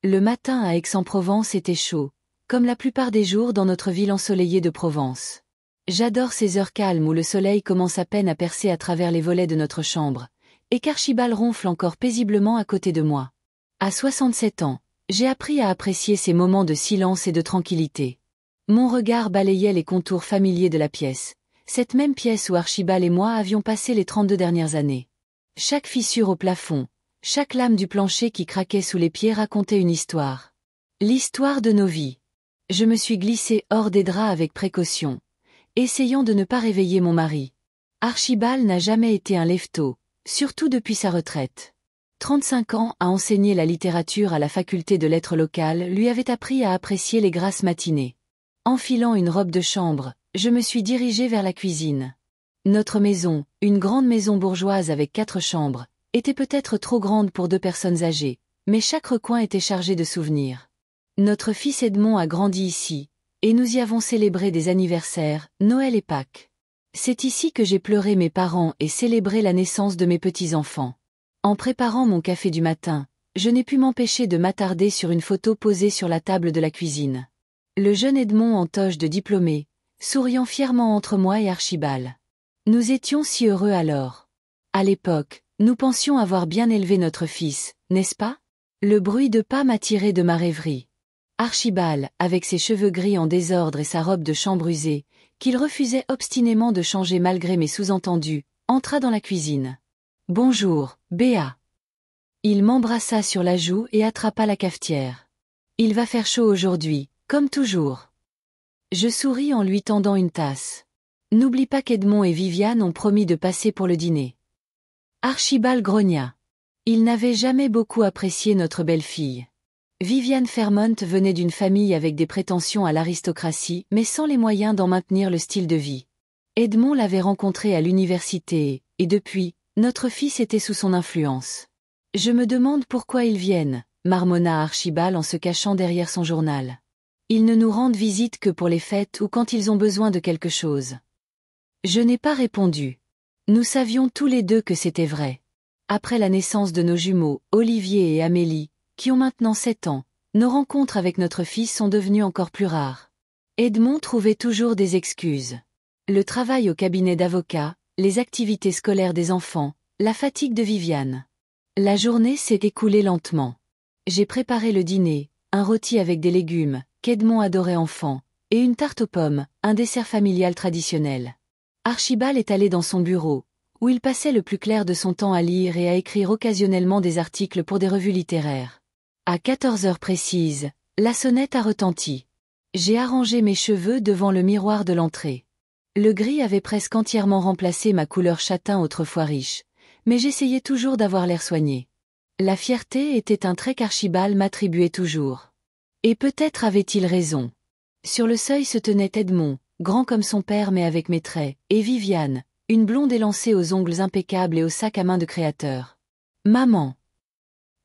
Le matin à Aix-en-Provence était chaud, comme la plupart des jours dans notre ville ensoleillée de Provence. J'adore ces heures calmes où le soleil commence à peine à percer à travers les volets de notre chambre, et qu'Archibald ronfle encore paisiblement à côté de moi. À 67 ans, j'ai appris à apprécier ces moments de silence et de tranquillité. Mon regard balayait les contours familiers de la pièce, cette même pièce où Archibald et moi avions passé les 32 dernières années. Chaque fissure au plafond, chaque lame du plancher qui craquait sous les pieds racontait une histoire. L'histoire de nos vies. Je me suis glissée hors des draps avec précaution, essayant de ne pas réveiller mon mari. Archibald n'a jamais été un lève-tôt, surtout depuis sa retraite. 35 ans à enseigner la littérature à la faculté de lettres locales lui avait appris à apprécier les grasses matinées. Enfilant une robe de chambre, je me suis dirigée vers la cuisine. Notre maison, une grande maison bourgeoise avec 4 chambres, était peut-être trop grande pour 2 personnes âgées, mais chaque recoin était chargé de souvenirs. Notre fils Edmond a grandi ici, et nous y avons célébré des anniversaires, Noël et Pâques. C'est ici que j'ai pleuré mes parents et célébré la naissance de mes petits-enfants. En préparant mon café du matin, je n'ai pu m'empêcher de m'attarder sur une photo posée sur la table de la cuisine. Le jeune Edmond en toge de diplômé, souriant fièrement entre moi et Archibald. Nous étions si heureux alors. À l'époque, nous pensions avoir bien élevé notre fils, n'est-ce pas? Le bruit de pas m'a tiré de ma rêverie. Archibald, avec ses cheveux gris en désordre et sa robe de chambre usée, qu'il refusait obstinément de changer malgré mes sous-entendus, entra dans la cuisine. « Bonjour, Béa. » Il m'embrassa sur la joue et attrapa la cafetière. « Il va faire chaud aujourd'hui, comme toujours. » Je souris en lui tendant une tasse. « N'oublie pas qu'Edmond et Viviane ont promis de passer pour le dîner. » Archibald grogna. Il n'avait jamais beaucoup apprécié notre belle-fille. Viviane Fairmont venait d'une famille avec des prétentions à l'aristocratie mais sans les moyens d'en maintenir le style de vie. Edmond l'avait rencontrée à l'université et depuis, notre fils était sous son influence. « Je me demande pourquoi ils viennent, » marmonna Archibald en se cachant derrière son journal. « Ils ne nous rendent visite que pour les fêtes ou quand ils ont besoin de quelque chose. » Je n'ai pas répondu. Nous savions tous les deux que c'était vrai. Après la naissance de nos jumeaux, Olivier et Amélie, qui ont maintenant 7 ans, nos rencontres avec notre fils sont devenues encore plus rares. Edmond trouvait toujours des excuses. Le travail au cabinet d'avocat, les activités scolaires des enfants, la fatigue de Viviane. La journée s'est écoulée lentement. J'ai préparé le dîner, un rôti avec des légumes, qu'Edmond adorait enfant, et une tarte aux pommes, un dessert familial traditionnel. Archibald est allé dans son bureau, où il passait le plus clair de son temps à lire et à écrire occasionnellement des articles pour des revues littéraires. À 14 heures précises, la sonnette a retenti. J'ai arrangé mes cheveux devant le miroir de l'entrée. Le gris avait presque entièrement remplacé ma couleur châtain autrefois riche, mais j'essayais toujours d'avoir l'air soigné. La fierté était un trait qu'Archibald m'attribuait toujours. Et peut-être avait-il raison. Sur le seuil se tenait Edmond, grand comme son père mais avec mes traits, et Viviane, une blonde élancée aux ongles impeccables et au sac à main de créateur. « Maman !»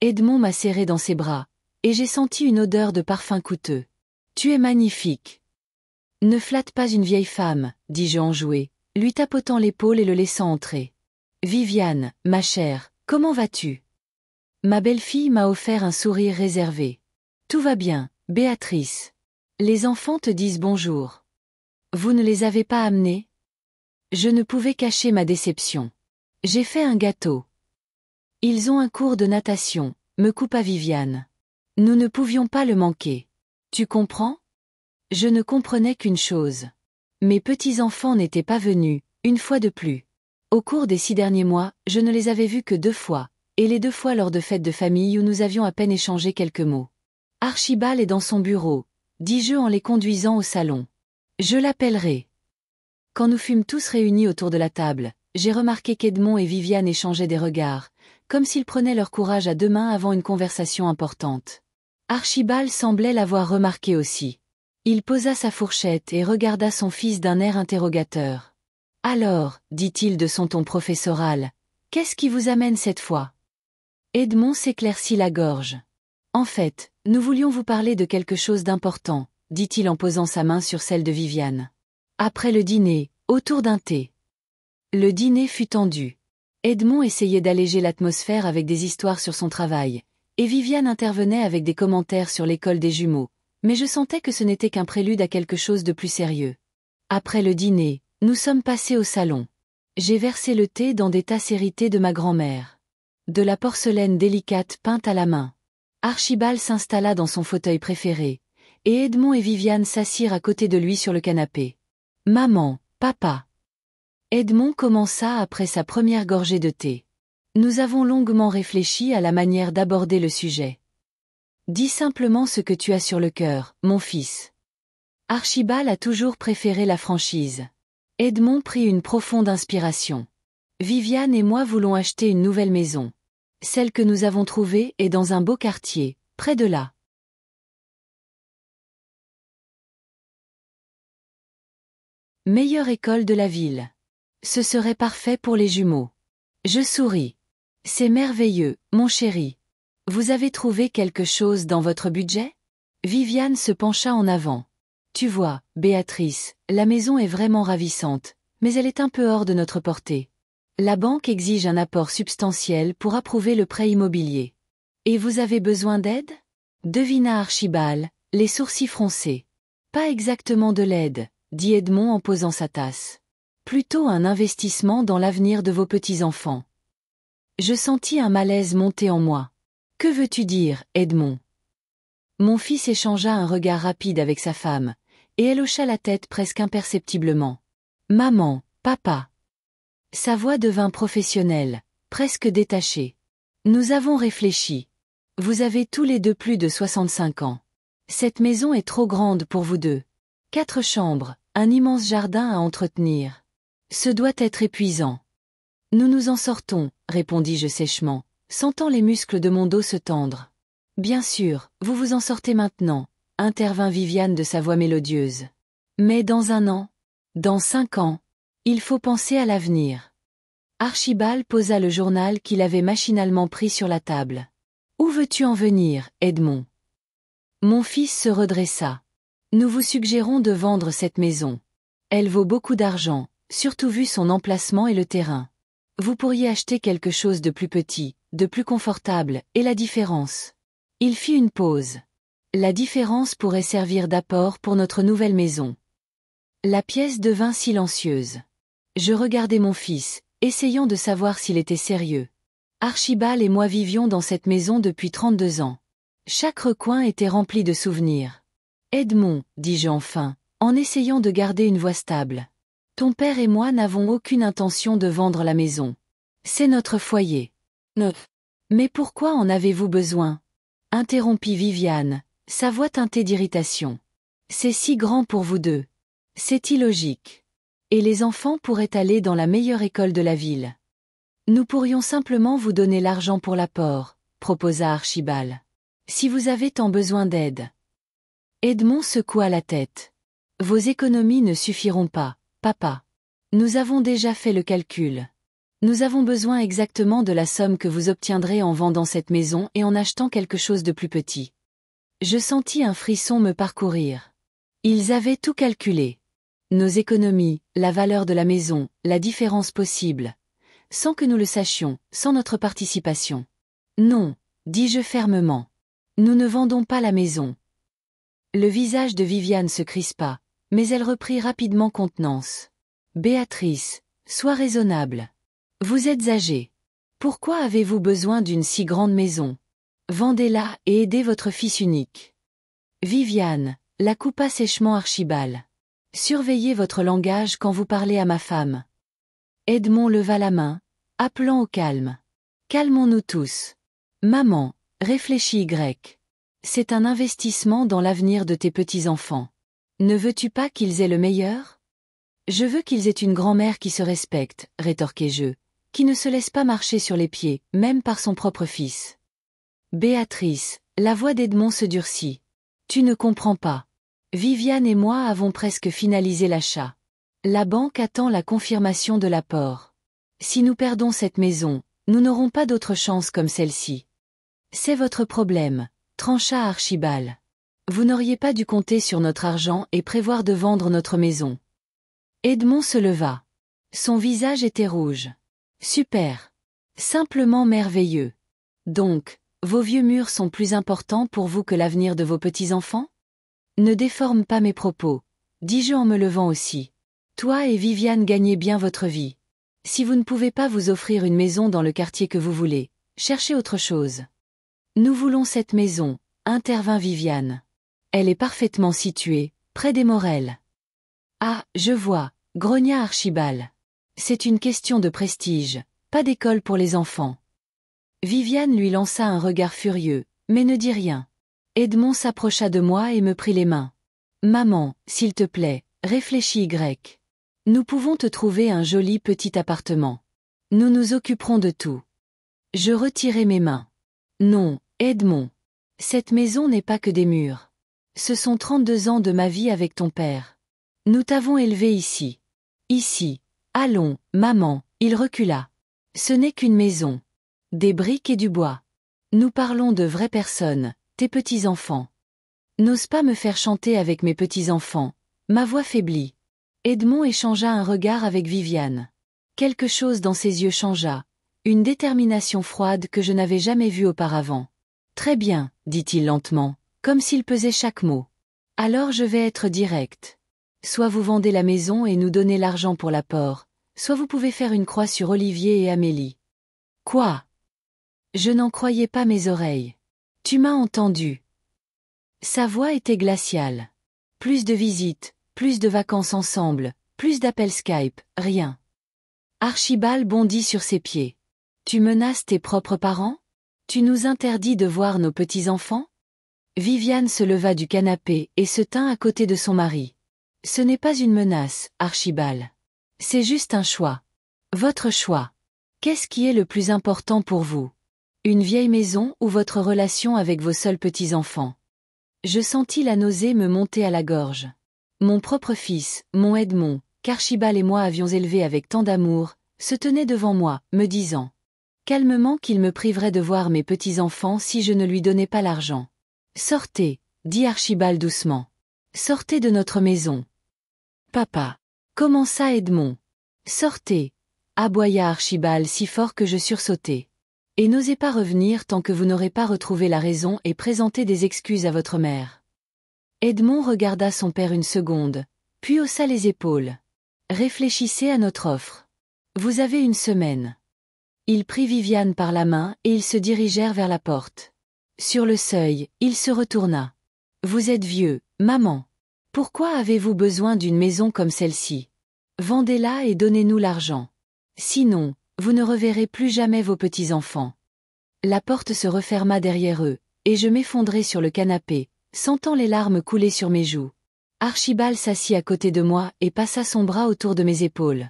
Edmond m'a serré dans ses bras, et j'ai senti une odeur de parfum coûteux. « Tu es magnifique. » « Ne flatte pas une vieille femme, dis-je enjoué, lui tapotant l'épaule et le laissant entrer. « Viviane, ma chère, comment vas-tu ?» Ma belle-fille m'a offert un sourire réservé. « Tout va bien, Béatrice. Les enfants te disent bonjour. Vous ne les avez pas amenés ?» Je ne pouvais cacher ma déception. « J'ai fait un gâteau. » Ils ont un cours de natation, me coupa Viviane. Nous ne pouvions pas le manquer. Tu comprends? Je ne comprenais qu'une chose. Mes petits-enfants n'étaient pas venus, une fois de plus. Au cours des 6 derniers mois, je ne les avais vus que 2 fois, et les 2 fois lors de fêtes de famille où nous avions à peine échangé quelques mots. Archibald est dans son bureau, dis-je en les conduisant au salon. Je l'appellerai. Quand nous fûmes tous réunis autour de la table, j'ai remarqué qu'Edmond et Viviane échangeaient des regards, comme s'ils prenaient leur courage à 2 mains avant une conversation importante. Archibald semblait l'avoir remarqué aussi. Il posa sa fourchette et regarda son fils d'un air interrogateur. « Alors, dit-il de son ton professoral, qu'est-ce qui vous amène cette fois ?» Edmond s'éclaircit la gorge. « En fait, nous voulions vous parler de quelque chose d'important, » dit-il en posant sa main sur celle de Viviane. Après le dîner, autour d'un thé. Le dîner fut tendu. Edmond essayait d'alléger l'atmosphère avec des histoires sur son travail, et Viviane intervenait avec des commentaires sur l'école des jumeaux, mais je sentais que ce n'était qu'un prélude à quelque chose de plus sérieux. Après le dîner, nous sommes passés au salon. J'ai versé le thé dans des tasses héritées de ma grand-mère. De la porcelaine délicate peinte à la main. Archibald s'installa dans son fauteuil préféré, et Edmond et Viviane s'assirent à côté de lui sur le canapé. « Maman, papa. » Edmond commença après sa première gorgée de thé. Nous avons longuement réfléchi à la manière d'aborder le sujet. « Dis simplement ce que tu as sur le cœur, mon fils. » Archibald a toujours préféré la franchise. Edmond prit une profonde inspiration. Viviane et moi voulons acheter une nouvelle maison. Celle que nous avons trouvée est dans un beau quartier, près de là. Meilleure école de la ville. Ce serait parfait pour les jumeaux. Je souris. C'est merveilleux, mon chéri. Vous avez trouvé quelque chose dans votre budget? Viviane se pencha en avant. Tu vois, Béatrice, la maison est vraiment ravissante, mais elle est un peu hors de notre portée. La banque exige un apport substantiel pour approuver le prêt immobilier. Et vous avez besoin d'aide? Devina Archibald, les sourcils froncés. Pas exactement de l'aide, dit Edmond en posant sa tasse. Plutôt un investissement dans l'avenir de vos petits-enfants. Je sentis un malaise monter en moi. Que veux-tu dire, Edmond? Mon fils échangea un regard rapide avec sa femme, et elle hocha la tête presque imperceptiblement. Maman, papa. Sa voix devint professionnelle, presque détachée. Nous avons réfléchi. Vous avez tous les deux plus de 65 ans. Cette maison est trop grande pour vous deux. 4 chambres, un immense jardin à entretenir. Ce doit être épuisant. Nous nous en sortons, répondis-je sèchement, sentant les muscles de mon dos se tendre. Bien sûr, vous vous en sortez maintenant, intervint Viviane de sa voix mélodieuse. Mais dans 1 an? Dans 5 ans? Il faut penser à l'avenir. Archibald posa le journal qu'il avait machinalement pris sur la table. Où veux-tu en venir, Edmond? Mon fils se redressa. Nous vous suggérons de vendre cette maison. Elle vaut beaucoup d'argent, surtout vu son emplacement et le terrain. Vous pourriez acheter quelque chose de plus petit, de plus confortable, et la différence. Il fit une pause. La différence pourrait servir d'apport pour notre nouvelle maison. La pièce devint silencieuse. Je regardai mon fils, essayant de savoir s'il était sérieux. Archibald et moi vivions dans cette maison depuis 32 ans. Chaque recoin était rempli de souvenirs. Edmond, dis-je enfin, en essayant de garder une voix stable. Ton père et moi n'avons aucune intention de vendre la maison. C'est notre foyer. Mais pourquoi en avez-vous besoin? Interrompit Viviane, sa voix teintée d'irritation. C'est si grand pour vous deux. C'est illogique. Et les enfants pourraient aller dans la meilleure école de la ville. Nous pourrions simplement vous donner l'argent pour l'apport, proposa Archibald. Si vous avez tant besoin d'aide. Edmond secoua la tête. Vos économies ne suffiront pas, papa. Nous avons déjà fait le calcul. Nous avons besoin exactement de la somme que vous obtiendrez en vendant cette maison et en achetant quelque chose de plus petit. Je sentis un frisson me parcourir. Ils avaient tout calculé. Nos économies, la valeur de la maison, la différence possible. Sans que nous le sachions, sans notre participation. Non, dis-je fermement. Nous ne vendons pas la maison. Le visage de Viviane se crispa, mais elle reprit rapidement contenance. Béatrice, sois raisonnable. Vous êtes âgée. Pourquoi avez-vous besoin d'une si grande maison? Vendez-la et aidez votre fils unique. Viviane, la coupa sèchement Archibald. Surveillez votre langage quand vous parlez à ma femme. Edmond leva la main, appelant au calme. Calmons-nous tous. Maman, réfléchis Y. C'est un investissement dans l'avenir de tes petits-enfants. Ne veux-tu pas qu'ils aient le meilleur? Je veux qu'ils aient une grand-mère qui se respecte, rétorquai-je, qui ne se laisse pas marcher sur les pieds, même par son propre fils. Béatrice, la voix d'Edmond se durcit. Tu ne comprends pas. Viviane et moi avons presque finalisé l'achat. La banque attend la confirmation de l'apport. Si nous perdons cette maison, nous n'aurons pas d'autre chance comme celle-ci. C'est votre problème, trancha Archibald. Vous n'auriez pas dû compter sur notre argent et prévoir de vendre notre maison. Edmond se leva. Son visage était rouge. Super. Simplement merveilleux. Donc, Vos vieux murs sont plus importants pour vous que l'avenir de vos petits-enfants? Ne déforme pas mes propos, dis-je en me levant aussi. Toi et Viviane gagnez bien votre vie. Si vous ne pouvez pas vous offrir une maison dans le quartier que vous voulez, cherchez autre chose. Nous voulons cette maison, intervint Viviane. Elle est parfaitement située, près des Morel. Ah, je vois, grogna Archibald. C'est une question de prestige, pas d'école pour les enfants. Viviane lui lança un regard furieux, mais ne dit rien. Edmond s'approcha de moi et me prit les mains. Maman, s'il te plaît, réfléchis Y. Nous pouvons te trouver un joli petit appartement. Nous nous occuperons de tout. Je retirai mes mains. Non, Edmond. Cette maison n'est pas que des murs. Ce sont 32 ans de ma vie avec ton père. Nous t'avons élevé ici. Ici. Allons, maman, il recula. Ce n'est qu'une maison. Des briques et du bois. Nous parlons de vraies personnes, tes petits-enfants. N'ose pas me faire chanter avec mes petits-enfants. Ma voix faiblit. Edmond échangea un regard avec Viviane. Quelque chose dans ses yeux changea, une détermination froide que je n'avais jamais vue auparavant. Très bien, dit-il lentement, comme s'il pesait chaque mot. Alors je vais être direct. Soit vous vendez la maison et nous donnez l'argent pour l'apport, soit vous pouvez faire une croix sur Olivier et Amélie. Quoi? Je n'en croyais pas mes oreilles. Tu m'as entendu. Sa voix était glaciale. Plus de visites, plus de vacances ensemble, plus d'appels Skype, rien. Archibald bondit sur ses pieds. Tu menaces tes propres parents? Tu nous interdis de voir nos petits-enfants? Viviane se leva du canapé et se tint à côté de son mari. Ce n'est pas une menace, Archibald. C'est juste un choix. Votre choix. Qu'est-ce qui est le plus important pour vous? Une vieille maison ou votre relation avec vos seuls petits-enfants? Je sentis la nausée me monter à la gorge. Mon propre fils, mon Edmond, qu'Archibald et moi avions élevé avec tant d'amour, se tenait devant moi, me disant calmement qu'il me priverait de voir mes petits-enfants si je ne lui donnais pas l'argent. Sortez, dit Archibald doucement. Sortez de notre maison. Papa. Commença Edmond. Sortez, aboya Archibald si fort que je sursautai. Et n'osez pas revenir tant que vous n'aurez pas retrouvé la raison et présenté des excuses à votre mère. Edmond regarda son père une seconde, puis haussa les épaules. Réfléchissez à notre offre. Vous avez une semaine. Il prit Viviane par la main et ils se dirigèrent vers la porte. Sur le seuil, il se retourna. Vous êtes vieux, maman. Pourquoi avez-vous besoin d'une maison comme celle-ci? Vendez-la et donnez-nous l'argent. Sinon, vous ne reverrez plus jamais vos petits-enfants. La porte se referma derrière eux, et je m'effondrai sur le canapé, sentant les larmes couler sur mes joues. Archibald s'assit à côté de moi et passa son bras autour de mes épaules.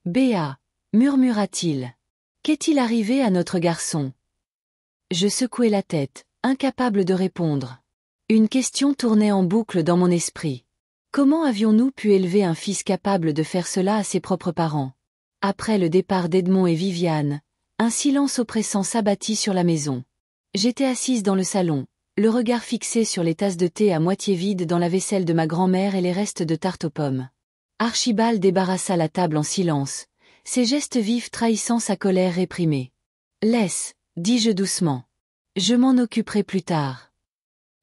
Béa, murmura-t-il. Qu'est-il arrivé à notre garçon? Je secouai la tête, incapable de répondre. Une question tournait en boucle dans mon esprit. Comment avions-nous pu élever un fils capable de faire cela à ses propres parents? Après le départ d'Edmond et Viviane, un silence oppressant s'abattit sur la maison. J'étais assise dans le salon, le regard fixé sur les tasses de thé à moitié vides dans la vaisselle de ma grand-mère et les restes de tarte aux pommes. Archibald débarrassa la table en silence, ses gestes vifs trahissant sa colère réprimée. Laisse, dis-je doucement. Je m'en occuperai plus tard.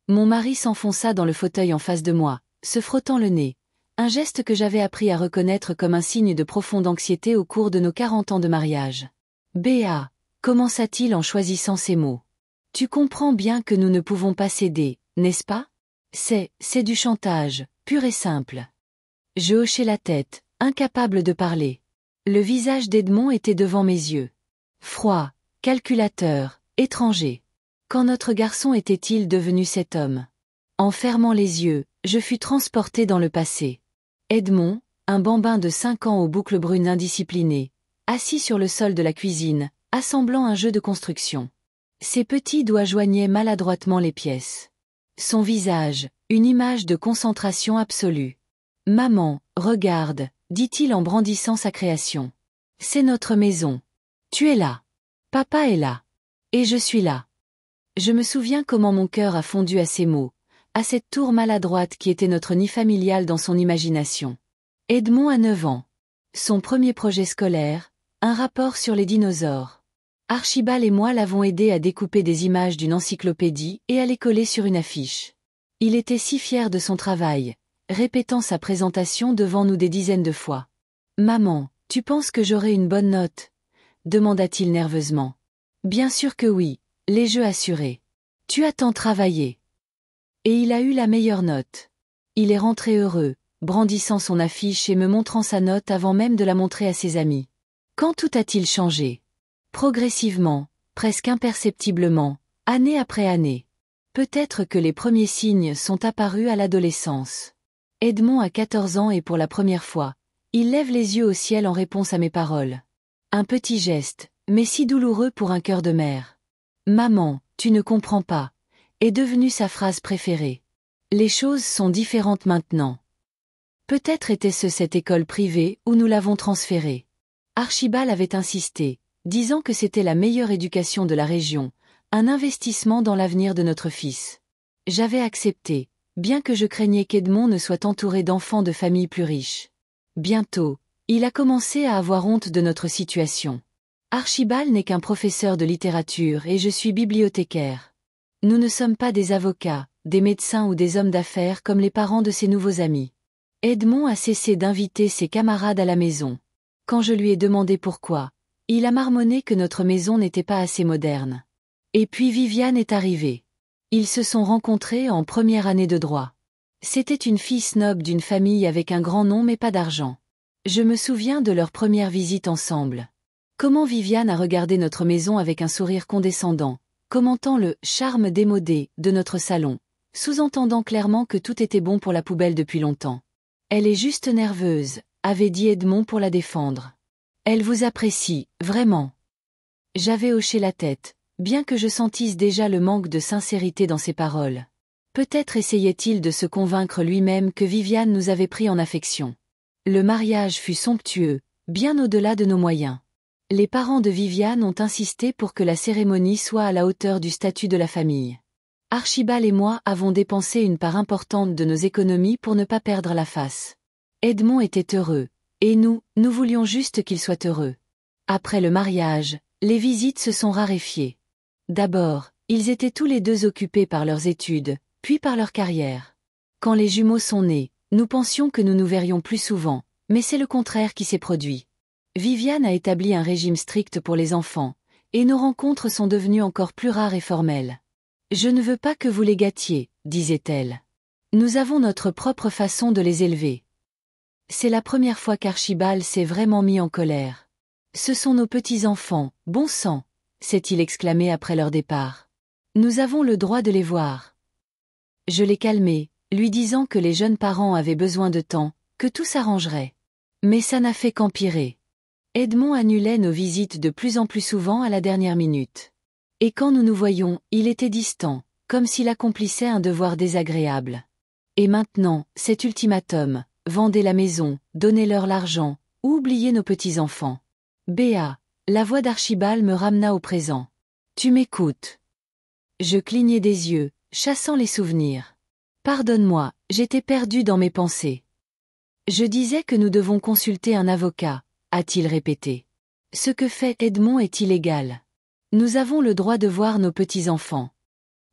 Mon mari s'enfonça dans le fauteuil en face de moi, se frottant le nez. Un geste que j'avais appris à reconnaître comme un signe de profonde anxiété au cours de nos 40 ans de mariage. Béa, commença-t-il en choisissant ses mots. Tu comprends bien que nous ne pouvons pas céder, n'est-ce pas? C'est du chantage, pur et simple. Je hochai la tête, incapable de parler. Le visage d'Edmond était devant mes yeux. Froid, calculateur, étranger. Quand notre garçon était-il devenu cet homme? En fermant les yeux, je fus transporté dans le passé. Edmond, un bambin de 5 ans aux boucles brunes indisciplinées, assis sur le sol de la cuisine, assemblant un jeu de construction. Ses petits doigts joignaient maladroitement les pièces. Son visage, une image de concentration absolue. « Maman, regarde », dit-il en brandissant sa création. « C'est notre maison. Tu es là. Papa est là. Et je suis là. » Je me souviens comment mon cœur a fondu à ces mots, à cette tour maladroite qui était notre nid familial dans son imagination. Edmond a 9 ans. Son premier projet scolaire, un rapport sur les dinosaures. Archibald et moi l'avons aidé à découper des images d'une encyclopédie et à les coller sur une affiche. Il était si fier de son travail, répétant sa présentation devant nous des dizaines de fois. « Maman, tu penses que j'aurai une bonne note ?» demanda-t-il nerveusement. « Bien sûr que oui, les jeux assurés. Tu as tant travaillé. » Et il a eu la meilleure note. Il est rentré heureux, brandissant son affiche et me montrant sa note avant même de la montrer à ses amis. Quand tout a-t-il changé? Progressivement, presque imperceptiblement, année après année. Peut-être que les premiers signes sont apparus à l'adolescence. Edmond a 14 ans et pour la première fois, il lève les yeux au ciel en réponse à mes paroles. Un petit geste, mais si douloureux pour un cœur de mère. « Maman, tu ne comprends pas », est devenue sa phrase préférée. Les choses sont différentes maintenant. Peut-être était-ce cette école privée où nous l'avons transféré. Archibald avait insisté, disant que c'était la meilleure éducation de la région, un investissement dans l'avenir de notre fils. J'avais accepté, bien que je craignais qu'Edmond ne soit entouré d'enfants de familles plus riches. Bientôt, il a commencé à avoir honte de notre situation. Archibald n'est qu'un professeur de littérature et je suis bibliothécaire. Nous ne sommes pas des avocats, des médecins ou des hommes d'affaires comme les parents de ses nouveaux amis. Edmond a cessé d'inviter ses camarades à la maison. Quand je lui ai demandé pourquoi, il a marmonné que notre maison n'était pas assez moderne. Et puis Viviane est arrivée. Ils se sont rencontrés en première année de droit. C'était une fille snob d'une famille avec un grand nom mais pas d'argent. Je me souviens de leur première visite ensemble. Comment Viviane a regardé notre maison avec un sourire condescendant, commentant le « charme démodé » de notre salon, sous-entendant clairement que tout était bon pour la poubelle depuis longtemps. « Elle est juste nerveuse », avait dit Edmond pour la défendre. « Elle vous apprécie, vraiment. » J'avais hoché la tête, bien que je sentisse déjà le manque de sincérité dans ses paroles. Peut-être essayait-il de se convaincre lui-même que Viviane nous avait pris en affection. Le mariage fut somptueux, bien au-delà de nos moyens. Les parents de Viviane ont insisté pour que la cérémonie soit à la hauteur du statut de la famille. Archibald et moi avons dépensé une part importante de nos économies pour ne pas perdre la face. Edmond était heureux, et nous voulions juste qu'il soit heureux. Après le mariage, les visites se sont raréfiées. D'abord, ils étaient tous les deux occupés par leurs études, puis par leur carrière. Quand les jumeaux sont nés, nous pensions que nous nous verrions plus souvent, mais c'est le contraire qui s'est produit. Viviane a établi un régime strict pour les enfants, et nos rencontres sont devenues encore plus rares et formelles. « Je ne veux pas que vous les gâtiez », disait-elle. « Nous avons notre propre façon de les élever. » C'est la première fois qu'Archibald s'est vraiment mis en colère. « Ce sont nos petits-enfants, bon sang !» s'est-il exclamé après leur départ. « Nous avons le droit de les voir. » Je l'ai calmé, lui disant que les jeunes parents avaient besoin de temps, que tout s'arrangerait. Mais ça n'a fait qu'empirer. Edmond annulait nos visites de plus en plus souvent à la dernière minute. Et quand nous nous voyions, il était distant, comme s'il accomplissait un devoir désagréable. Et maintenant, cet ultimatum, vendez la maison, donnez-leur l'argent, ou oubliez nos petits-enfants. Béa, la voix d'Archibald me ramena au présent. Tu m'écoutes. Je clignai des yeux, chassant les souvenirs. Pardonne-moi, j'étais perdu dans mes pensées. Je disais que nous devons consulter un avocat, a-t-il répété. Ce que fait Edmond est illégal. Nous avons le droit de voir nos petits-enfants.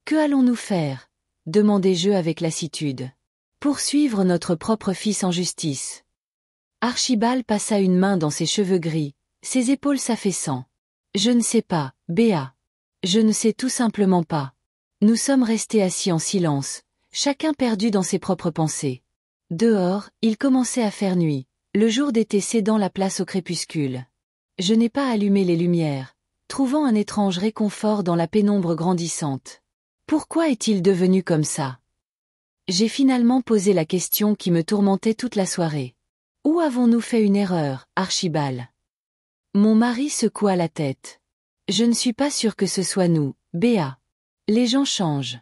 Que allons-nous faire? Demandai-je avec lassitude. Poursuivre notre propre fils en justice. Archibald passa une main dans ses cheveux gris, ses épaules s'affaissant. Je ne sais pas, Béa. Je ne sais tout simplement pas. Nous sommes restés assis en silence, chacun perdu dans ses propres pensées. Dehors, il commençait à faire nuit, le jour d'été cédant la place au crépuscule. Je n'ai pas allumé les lumières, trouvant un étrange réconfort dans la pénombre grandissante. Pourquoi est-il devenu comme ça? J'ai finalement posé la question qui me tourmentait toute la soirée. Où avons-nous fait une erreur, Archibald? Mon mari secoua la tête. Je ne suis pas sûr que ce soit nous, Béa. Les gens changent.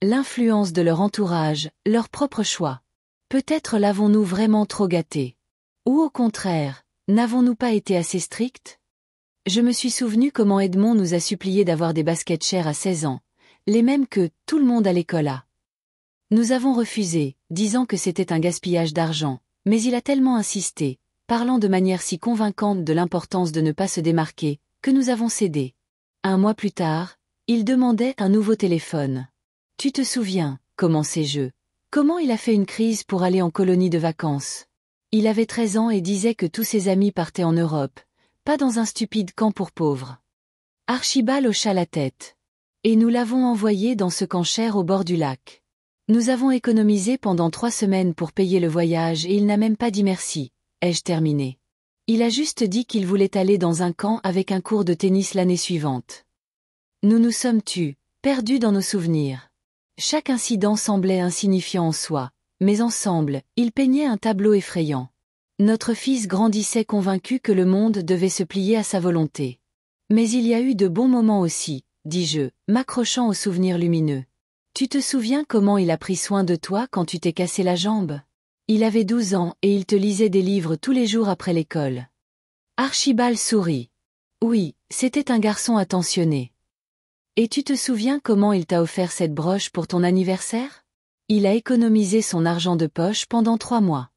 L'influence de leur entourage, leur propre choix. Peut-être l'avons-nous vraiment trop gâté. Ou au contraire, n'avons-nous pas été assez stricts? Je me suis souvenu comment Edmond nous a supplié d'avoir des baskets chères à 16 ans, les mêmes que tout le monde à l'école a. Nous avons refusé, disant que c'était un gaspillage d'argent, mais il a tellement insisté, parlant de manière si convaincante de l'importance de ne pas se démarquer, que nous avons cédé. Un mois plus tard, il demandait un nouveau téléphone. Tu te souviens, commençai-je, comment il a fait une crise pour aller en colonie de vacances? Il avait 13 ans et disait que tous ses amis partaient en Europe, pas dans un stupide camp pour pauvres. Archibald hocha la tête. Et nous l'avons envoyé dans ce camp cher au bord du lac. Nous avons économisé pendant 3 semaines pour payer le voyage et il n'a même pas dit merci, ai-je terminé. Il a juste dit qu'il voulait aller dans un camp avec un cours de tennis l'année suivante. Nous nous sommes perdus dans nos souvenirs. Chaque incident semblait insignifiant en soi, mais ensemble, ils peignaient un tableau effrayant. Notre fils grandissait convaincu que le monde devait se plier à sa volonté. Mais il y a eu de bons moments aussi, dis-je, m'accrochant aux souvenirs lumineux. Tu te souviens comment il a pris soin de toi quand tu t'es cassé la jambe? Il avait 12 ans et il te lisait des livres tous les jours après l'école. Archibald sourit. Oui, c'était un garçon attentionné. Et tu te souviens comment il t'a offert cette broche pour ton anniversaire? Il a économisé son argent de poche pendant 3 mois.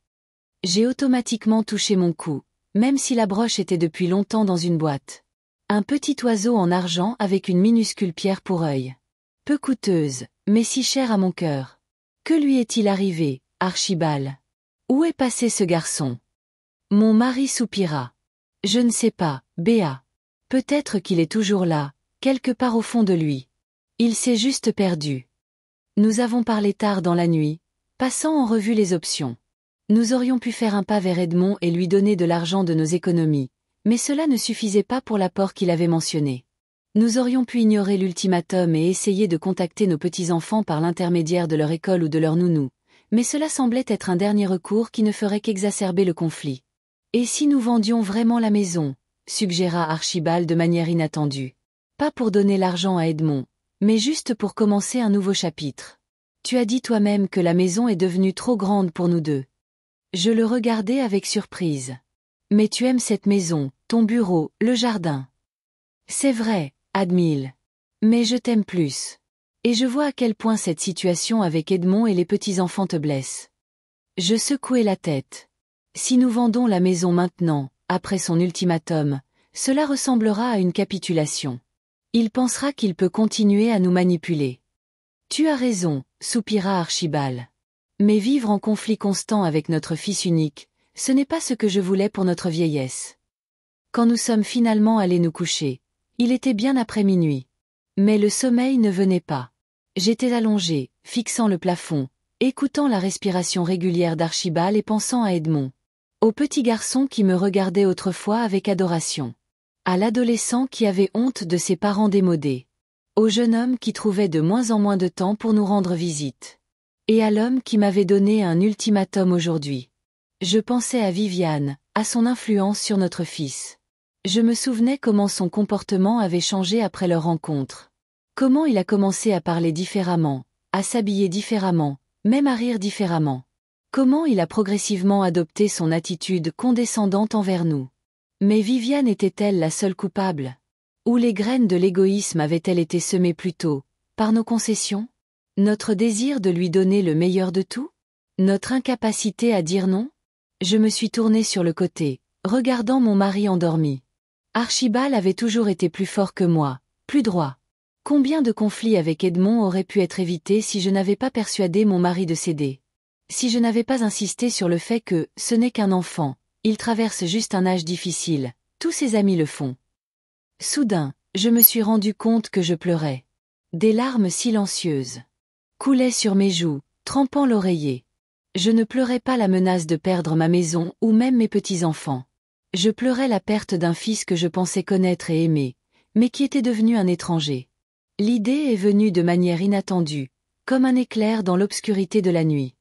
J'ai automatiquement touché mon cou, même si la broche était depuis longtemps dans une boîte. Un petit oiseau en argent avec une minuscule pierre pour œil. Peu coûteuse, mais si chère à mon cœur. Que lui est-il arrivé, Archibald? Où est passé ce garçon? Mon mari soupira. Je ne sais pas, Béa. Peut-être qu'il est toujours là, quelque part au fond de lui. Il s'est juste perdu. Nous avons parlé tard dans la nuit, passant en revue les options. Nous aurions pu faire un pas vers Edmond et lui donner de l'argent de nos économies, mais cela ne suffisait pas pour l'apport qu'il avait mentionné. Nous aurions pu ignorer l'ultimatum et essayer de contacter nos petits-enfants par l'intermédiaire de leur école ou de leur nounou, mais cela semblait être un dernier recours qui ne ferait qu'exacerber le conflit. Et si nous vendions vraiment la maison, suggéra Archibald de manière inattendue. Pas pour donner l'argent à Edmond, mais juste pour commencer un nouveau chapitre. Tu as dit toi-même que la maison est devenue trop grande pour nous deux. Je le regardais avec surprise. Mais tu aimes cette maison, ton bureau, le jardin. C'est vrai, admit-il. Mais je t'aime plus. Et je vois à quel point cette situation avec Edmond et les petits-enfants te blesse. Je secouai la tête. Si nous vendons la maison maintenant, après son ultimatum, cela ressemblera à une capitulation. Il pensera qu'il peut continuer à nous manipuler. Tu as raison, soupira Archibald. Mais vivre en conflit constant avec notre fils unique, ce n'est pas ce que je voulais pour notre vieillesse. Quand nous sommes finalement allés nous coucher, il était bien après minuit. Mais le sommeil ne venait pas. J'étais allongé, fixant le plafond, écoutant la respiration régulière d'Archibald et pensant à Edmond. Au petit garçon qui me regardait autrefois avec adoration. À l'adolescent qui avait honte de ses parents démodés. Au jeune homme qui trouvait de moins en moins de temps pour nous rendre visite. Et à l'homme qui m'avait donné un ultimatum aujourd'hui. Je pensais à Viviane, à son influence sur notre fils. Je me souvenais comment son comportement avait changé après leur rencontre. Comment il a commencé à parler différemment, à s'habiller différemment, même à rire différemment. Comment il a progressivement adopté son attitude condescendante envers nous. Mais Viviane était-elle la seule coupable? Ou les graines de l'égoïsme avaient-elles été semées plus tôt, par nos concessions? Notre désir de lui donner le meilleur de tout? Notre incapacité à dire non? Je me suis tournée sur le côté, regardant mon mari endormi. Archibald avait toujours été plus fort que moi, plus droit. Combien de conflits avec Edmond auraient pu être évités si je n'avais pas persuadé mon mari de céder? Si je n'avais pas insisté sur le fait que, ce n'est qu'un enfant, il traverse juste un âge difficile, tous ses amis le font. Soudain, je me suis rendu compte que je pleurais. Des larmes silencieuses coulaient sur mes joues, trempant l'oreiller. Je ne pleurais pas la menace de perdre ma maison ou même mes petits-enfants. Je pleurais la perte d'un fils que je pensais connaître et aimer, mais qui était devenu un étranger. L'idée est venue de manière inattendue, comme un éclair dans l'obscurité de la nuit.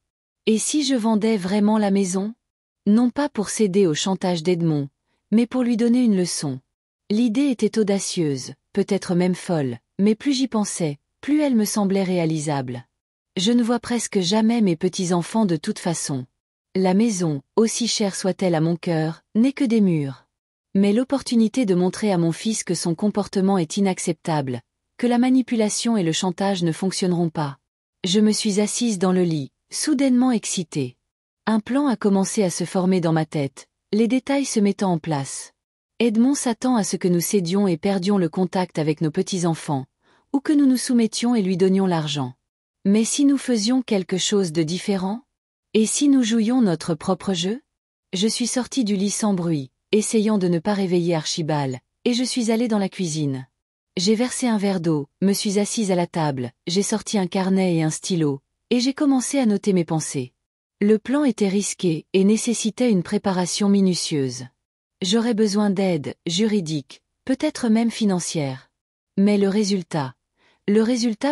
Et si je vendais vraiment la maison? Non pas pour céder au chantage d'Edmond, mais pour lui donner une leçon. L'idée était audacieuse, peut-être même folle, mais plus j'y pensais, plus elle me semblait réalisable. Je ne vois presque jamais mes petits-enfants de toute façon. La maison, aussi chère soit-elle à mon cœur, n'est que des murs. Mais l'opportunité de montrer à mon fils que son comportement est inacceptable, que la manipulation et le chantage ne fonctionneront pas. Je me suis assise dans le lit, soudainement excitée. Un plan a commencé à se former dans ma tête, les détails se mettant en place. Edmond s'attend à ce que nous cédions et perdions le contact avec nos petits-enfants, ou que nous nous soumettions et lui donnions l'argent. Mais si nous faisions quelque chose de différent? Et si nous jouions notre propre jeu? Je suis sortie du lit sans bruit, essayant de ne pas réveiller Archibald, et je suis allée dans la cuisine. J'ai versé un verre d'eau, me suis assise à la table, j'ai sorti un carnet et un stylo, et j'ai commencé à noter mes pensées. Le plan était risqué et nécessitait une préparation minutieuse. J'aurais besoin d'aide, juridique, peut-être même financière. Mais le résultat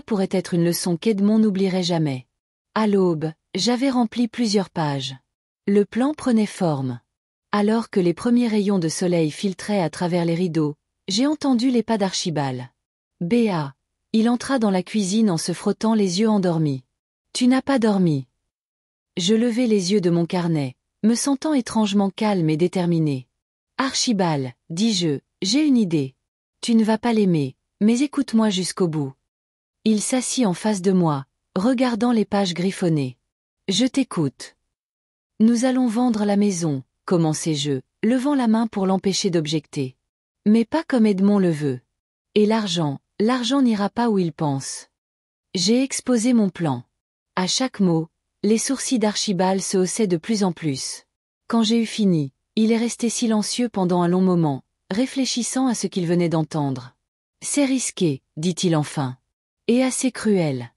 pourrait être une leçon qu'Edmond n'oublierait jamais. À l'aube, j'avais rempli plusieurs pages. Le plan prenait forme. Alors que les premiers rayons de soleil filtraient à travers les rideaux, j'ai entendu les pas d'Archibald. Béa. Il entra dans la cuisine en se frottant les yeux endormis. Tu n'as pas dormi. Je levai les yeux de mon carnet, me sentant étrangement calme et déterminé. Archibald, dis-je, j'ai une idée. Tu ne vas pas l'aimer, mais écoute-moi jusqu'au bout. Il s'assit en face de moi, regardant les pages griffonnées. Je t'écoute. Nous allons vendre la maison, commençai-je, levant la main pour l'empêcher d'objecter. Mais pas comme Edmond le veut. Et l'argent n'ira pas où il pense. J'ai exposé mon plan. À chaque mot, les sourcils d'Archibald se haussaient de plus en plus. Quand j'ai eu fini, il est resté silencieux pendant un long moment, réfléchissant à ce qu'il venait d'entendre. C'est risqué, dit-il enfin. Et assez cruel.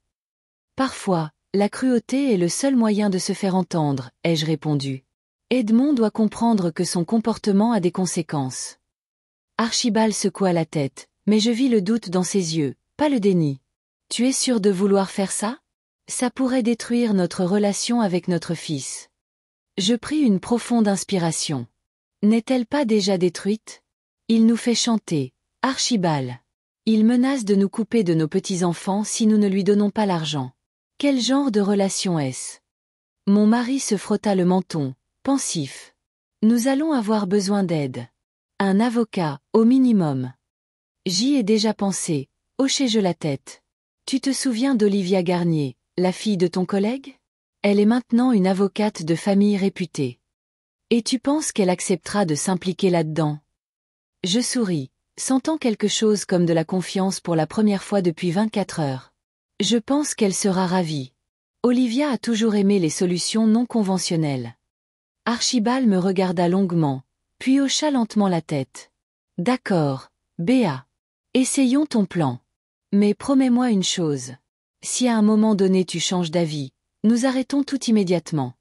Parfois, la cruauté est le seul moyen de se faire entendre, ai-je répondu. Edmond doit comprendre que son comportement a des conséquences. Archibald secoua la tête, mais je vis le doute dans ses yeux, pas le déni. Tu es sûr de vouloir faire ça? Ça pourrait détruire notre relation avec notre fils. Je pris une profonde inspiration. N'est-elle pas déjà détruite? Il nous fait chanter, Archibald. Il menace de nous couper de nos petits-enfants si nous ne lui donnons pas l'argent. Quel genre de relation est-ce? Mon mari se frotta le menton, pensif. Nous allons avoir besoin d'aide. Un avocat, au minimum. J'y ai déjà pensé, hochai-je la tête. Tu te souviens d'Olivia Garnier, la fille de ton collègue? Elle est maintenant une avocate de famille réputée. Et tu penses qu'elle acceptera de s'impliquer là-dedans? Je souris, sentant quelque chose comme de la confiance pour la première fois depuis 24 heures. Je pense qu'elle sera ravie. Olivia a toujours aimé les solutions non conventionnelles. Archibald me regarda longuement, puis hocha lentement la tête. D'accord, Béa. Essayons ton plan. Mais promets-moi une chose. Si à un moment donné tu changes d'avis, nous arrêtons tout immédiatement.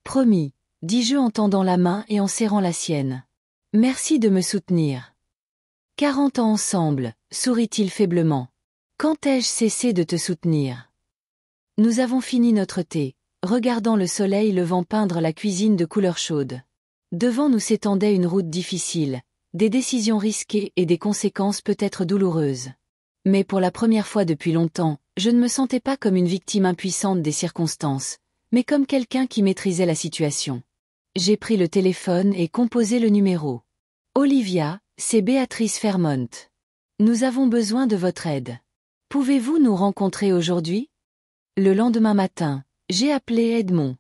Promis, dis-je en tendant la main et en serrant la sienne. Merci de me soutenir. 40 ans ensemble, sourit-il faiblement. Quand ai-je cessé de te soutenir? Nous avons fini notre thé, regardant le soleil levant peindre la cuisine de couleur chaude. Devant nous s'étendait une route difficile, des décisions risquées et des conséquences peut-être douloureuses. Mais pour la première fois depuis longtemps, je ne me sentais pas comme une victime impuissante des circonstances, mais comme quelqu'un qui maîtrisait la situation. J'ai pris le téléphone et composé le numéro. Olivia, c'est Béatrice Fairmont. Nous avons besoin de votre aide. Pouvez-vous nous rencontrer aujourd'hui? Le lendemain matin, j'ai appelé Edmond.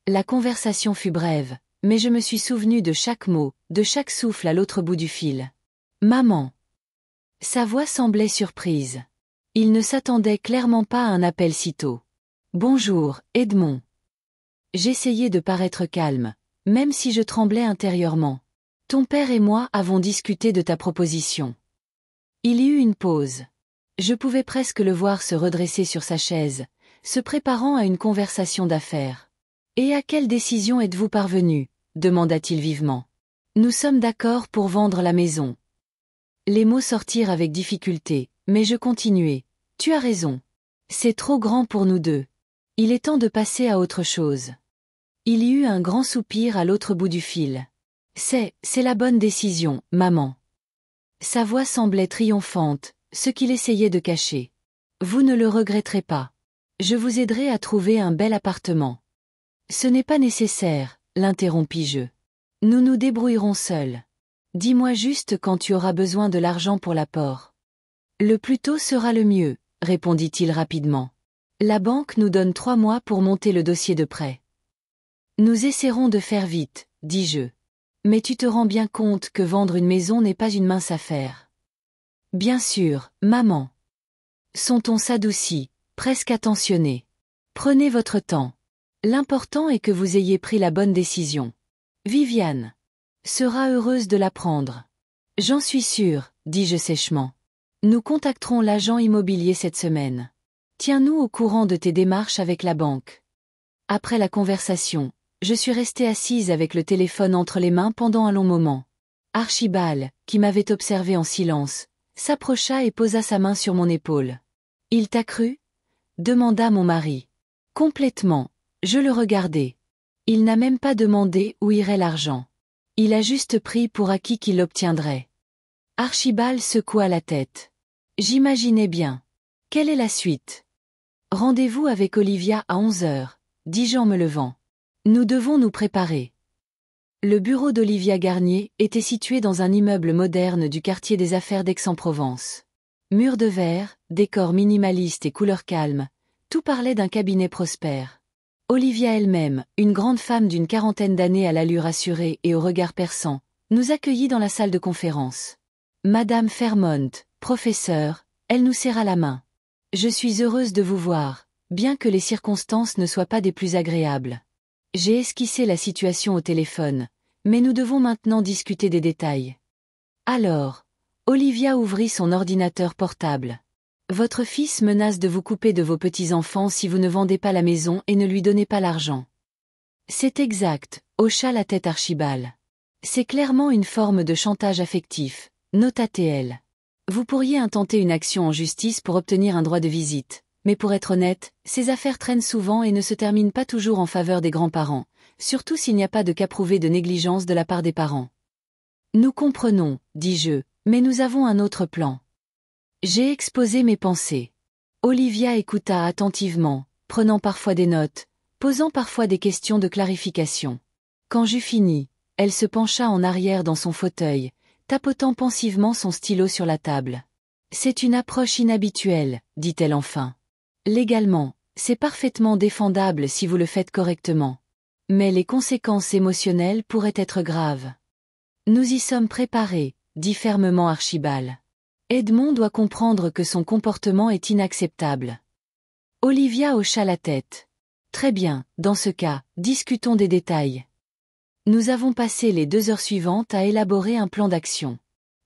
La conversation fut brève, mais je me suis souvenu de chaque mot, de chaque souffle à l'autre bout du fil. Maman. Sa voix semblait surprise. Il ne s'attendait clairement pas à un appel si tôt. Bonjour, Edmond. J'essayais de paraître calme, même si je tremblais intérieurement. Ton père et moi avons discuté de ta proposition. Il y eut une pause. Je pouvais presque le voir se redresser sur sa chaise, se préparant à une conversation d'affaires. Et à quelle décision êtes-vous parvenu? Demanda-t-il vivement. Nous sommes d'accord pour vendre la maison. Les mots sortirent avec difficulté, mais je continuai. Tu as raison. C'est trop grand pour nous deux. Il est temps de passer à autre chose. Il y eut un grand soupir à l'autre bout du fil. C'est la bonne décision, maman. Sa voix semblait triomphante, ce qu'il essayait de cacher. Vous ne le regretterez pas. Je vous aiderai à trouver un bel appartement. Ce n'est pas nécessaire, l'interrompis-je. Nous nous débrouillerons seuls. Dis-moi juste quand tu auras besoin de l'argent pour l'apport. Le plus tôt sera le mieux, répondit-il rapidement. La banque nous donne 3 mois pour monter le dossier de prêt. Nous essaierons de faire vite, dis-je. Mais tu te rends bien compte que vendre une maison n'est pas une mince affaire. Bien sûr, maman. Son ton s'adoucit, presque attentionné. Prenez votre temps. L'important est que vous ayez pris la bonne décision. Viviane sera heureuse de l'apprendre. J'en suis sûre, dis-je sèchement. Nous contacterons l'agent immobilier cette semaine. Tiens-nous au courant de tes démarches avec la banque. Après la conversation, je suis restée assise avec le téléphone entre les mains pendant un long moment. Archibald, qui m'avait observé en silence, s'approcha et posa sa main sur mon épaule. « Il t'a cru » demanda mon mari. Complètement, je le regardais. Il n'a même pas demandé où irait l'argent. Il a juste pris pour acquis qu'il l'obtiendrait. Archibald secoua la tête. J'imaginais bien. Quelle est la suite? Rendez-vous avec Olivia à 11h, dis-je en me levant. Nous devons nous préparer. Le bureau d'Olivia Garnier était situé dans un immeuble moderne du quartier des Affaires d'Aix-en-Provence. Murs de verre, décor minimaliste et couleurs calmes, tout parlait d'un cabinet prospère. Olivia elle-même, une grande femme d'une quarantaine d'années à l'allure assurée et au regard perçant, nous accueillit dans la salle de conférence. Madame Fairmont, professeure, elle nous serra la main. Je suis heureuse de vous voir, bien que les circonstances ne soient pas des plus agréables. J'ai esquissé la situation au téléphone, mais nous devons maintenant discuter des détails. Alors, Olivia ouvrit son ordinateur portable. Votre fils menace de vous couper de vos petits-enfants si vous ne vendez pas la maison et ne lui donnez pas l'argent. C'est exact, hocha la tête Archibald. C'est clairement une forme de chantage affectif, nota TL. Vous pourriez intenter une action en justice pour obtenir un droit de visite, mais pour être honnête, ces affaires traînent souvent et ne se terminent pas toujours en faveur des grands-parents, surtout s'il n'y a pas de cas prouvé de négligence de la part des parents. Nous comprenons, dis-je, mais nous avons un autre plan. J'ai exposé mes pensées. Olivia écouta attentivement, prenant parfois des notes, posant parfois des questions de clarification. Quand j'eus fini, elle se pencha en arrière dans son fauteuil, tapotant pensivement son stylo sur la table. C'est une approche inhabituelle, dit-elle enfin. Légalement, c'est parfaitement défendable si vous le faites correctement. Mais les conséquences émotionnelles pourraient être graves. Nous y sommes préparés, dit fermement Archibald. Edmond doit comprendre que son comportement est inacceptable. Olivia hocha la tête. Très bien, dans ce cas, discutons des détails. Nous avons passé les 2 heures suivantes à élaborer un plan d'action.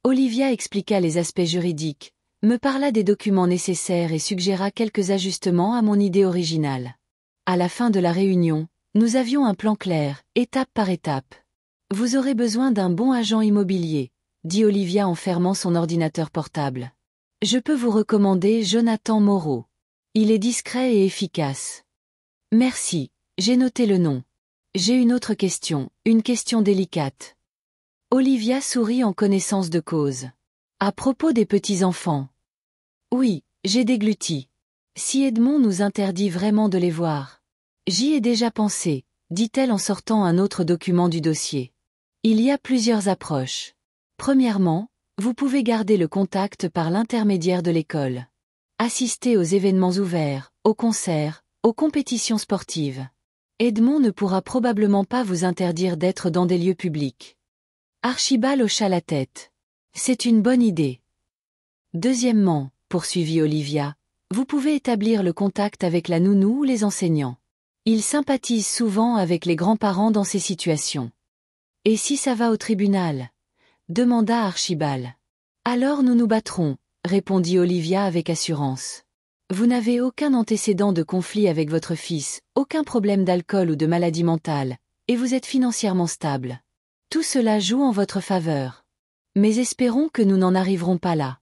Olivia expliqua les aspects juridiques, me parla des documents nécessaires et suggéra quelques ajustements à mon idée originale. À la fin de la réunion, nous avions un plan clair, étape par étape. Vous aurez besoin d'un bon agent immobilier, dit Olivia en fermant son ordinateur portable. Je peux vous recommander Jonathan Moreau. Il est discret et efficace. Merci, j'ai noté le nom. J'ai une autre question, une question délicate. Olivia sourit en connaissance de cause. À propos des petits-enfants. Oui, j'ai dégluti. Si Edmond nous interdit vraiment de les voir. J'y ai déjà pensé, dit-elle en sortant un autre document du dossier. Il y a plusieurs approches. Premièrement, vous pouvez garder le contact par l'intermédiaire de l'école. Assister aux événements ouverts, aux concerts, aux compétitions sportives. Edmond ne pourra probablement pas vous interdire d'être dans des lieux publics. Archibald hocha la tête. C'est une bonne idée. Deuxièmement, poursuivit Olivia, vous pouvez établir le contact avec la nounou ou les enseignants. Ils sympathisent souvent avec les grands-parents dans ces situations. Et si ça va au tribunal? Demanda Archibald. Alors nous nous battrons, répondit Olivia avec assurance. Vous n'avez aucun antécédent de conflit avec votre fils, aucun problème d'alcool ou de maladie mentale, et vous êtes financièrement stable. Tout cela joue en votre faveur. Mais espérons que nous n'en arriverons pas là.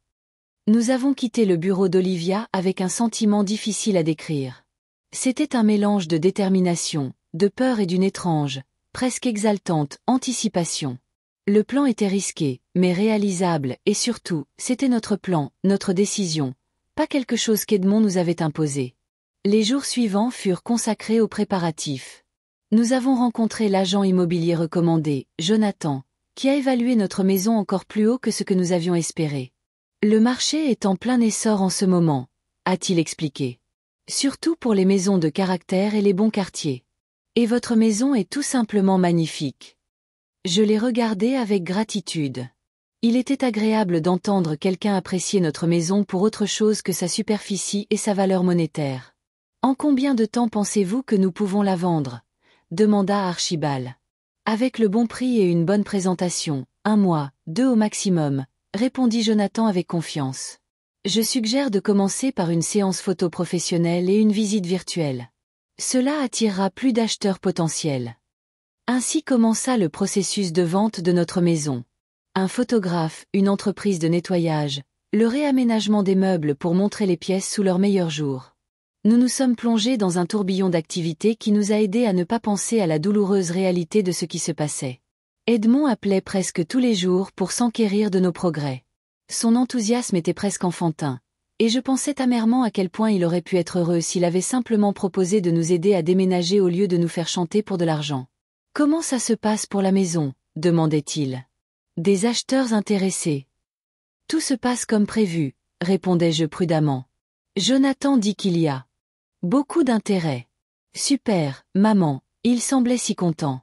Nous avons quitté le bureau d'Olivia avec un sentiment difficile à décrire. C'était un mélange de détermination, de peur et d'une étrange, presque exaltante, anticipation. Le plan était risqué, mais réalisable, et surtout, c'était notre plan, notre décision, pas quelque chose qu'Edmond nous avait imposé. Les jours suivants furent consacrés aux préparatifs. Nous avons rencontré l'agent immobilier recommandé, Jonathan, qui a évalué notre maison encore plus haut que ce que nous avions espéré. Le marché est en plein essor en ce moment, a-t-il expliqué. Surtout pour les maisons de caractère et les bons quartiers. Et votre maison est tout simplement magnifique. Je les regardais avec gratitude. Il était agréable d'entendre quelqu'un apprécier notre maison pour autre chose que sa superficie et sa valeur monétaire. En combien de temps pensez-vous que nous pouvons la vendre? Demanda Archibald. Avec le bon prix et une bonne présentation, 1 mois, 2 au maximum, répondit Jonathan avec confiance. Je suggère de commencer par une séance photo professionnelle et une visite virtuelle. Cela attirera plus d'acheteurs potentiels. Ainsi commença le processus de vente de notre maison. Un photographe, une entreprise de nettoyage, le réaménagement des meubles pour montrer les pièces sous leur meilleur jour. Nous nous sommes plongés dans un tourbillon d'activités qui nous a aidés à ne pas penser à la douloureuse réalité de ce qui se passait. Edmond appelait presque tous les jours pour s'enquérir de nos progrès. Son enthousiasme était presque enfantin, et je pensais amèrement à quel point il aurait pu être heureux s'il avait simplement proposé de nous aider à déménager au lieu de nous faire chanter pour de l'argent. « Comment ça se passe pour la maison ?» demandait-il. Des acheteurs intéressés. Tout se passe comme prévu, répondais-je prudemment. Jonathan dit qu'il y a beaucoup d'intérêt. Super, maman, il semblait si content.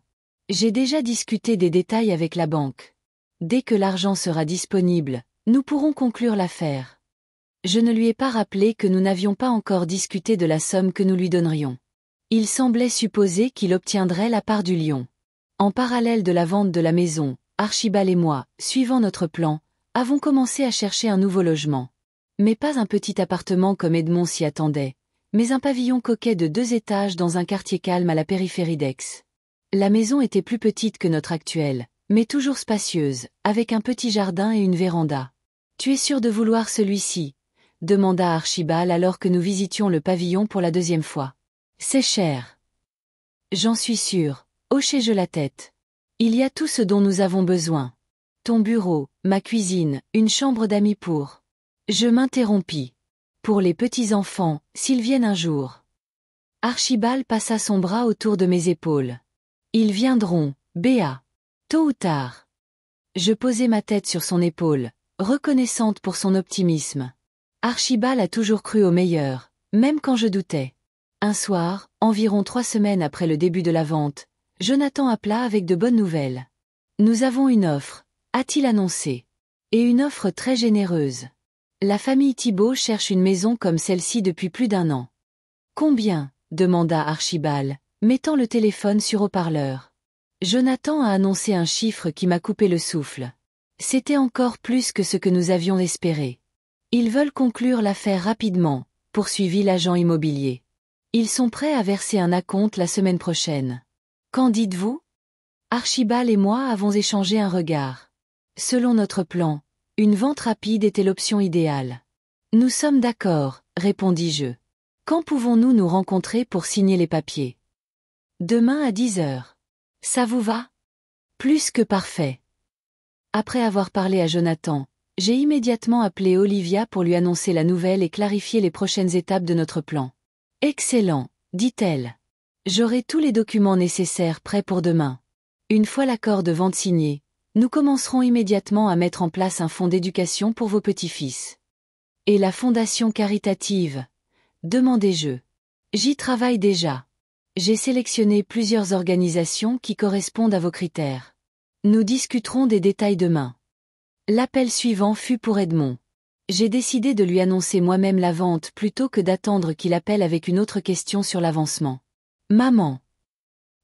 J'ai déjà discuté des détails avec la banque. Dès que l'argent sera disponible, nous pourrons conclure l'affaire. Je ne lui ai pas rappelé que nous n'avions pas encore discuté de la somme que nous lui donnerions. Il semblait supposer qu'il obtiendrait la part du lion. En parallèle de la vente de la maison, Archibald et moi, suivant notre plan, avons commencé à chercher un nouveau logement. Mais pas un petit appartement comme Edmond s'y attendait, mais un pavillon coquet de 2 étages dans un quartier calme à la périphérie d'Aix. La maison était plus petite que notre actuelle, mais toujours spacieuse, avec un petit jardin et une véranda. « Tu es sûr de vouloir celui-ci ?» demanda Archibald alors que nous visitions le pavillon pour la 2e fois. « C'est cher. »« J'en suis sûr, hochai-je la tête. Il y a tout ce dont nous avons besoin. Ton bureau, ma cuisine, une chambre d'amis pour... » Je m'interrompis. « Pour les petits-enfants, s'ils viennent un jour. » Archibald passa son bras autour de mes épaules. « Ils viendront, Béa. Tôt ou tard. » Je posai ma tête sur son épaule, reconnaissante pour son optimisme. Archibald a toujours cru au meilleur, même quand je doutais. Un soir, environ 3 semaines après le début de la vente, Jonathan appela avec de bonnes nouvelles. « Nous avons une offre », a-t-il annoncé. Et une offre très généreuse. La famille Thibault cherche une maison comme celle-ci depuis plus d'1 an. « Combien ?» demanda Archibald, mettant le téléphone sur haut-parleur. Jonathan a annoncé un chiffre qui m'a coupé le souffle. C'était encore plus que ce que nous avions espéré. Ils veulent conclure l'affaire rapidement, poursuivit l'agent immobilier. Ils sont prêts à verser un acompte la semaine prochaine. Qu'en dites-vous? Archibald et moi avons échangé un regard. Selon notre plan, une vente rapide était l'option idéale. Nous sommes d'accord, répondis-je. Quand pouvons-nous nous rencontrer pour signer les papiers? Demain à 10 heures. Ça vous va? Plus que parfait. Après avoir parlé à Jonathan, j'ai immédiatement appelé Olivia pour lui annoncer la nouvelle et clarifier les prochaines étapes de notre plan. Excellent, dit-elle. J'aurai tous les documents nécessaires prêts pour demain. Une fois l'accord de vente signé, nous commencerons immédiatement à mettre en place un fonds d'éducation pour vos petits-fils. Et la fondation caritative? Demandai-je. J'y travaille déjà. J'ai sélectionné plusieurs organisations qui correspondent à vos critères. Nous discuterons des détails demain. L'appel suivant fut pour Edmond. J'ai décidé de lui annoncer moi-même la vente plutôt que d'attendre qu'il appelle avec une autre question sur l'avancement. Maman.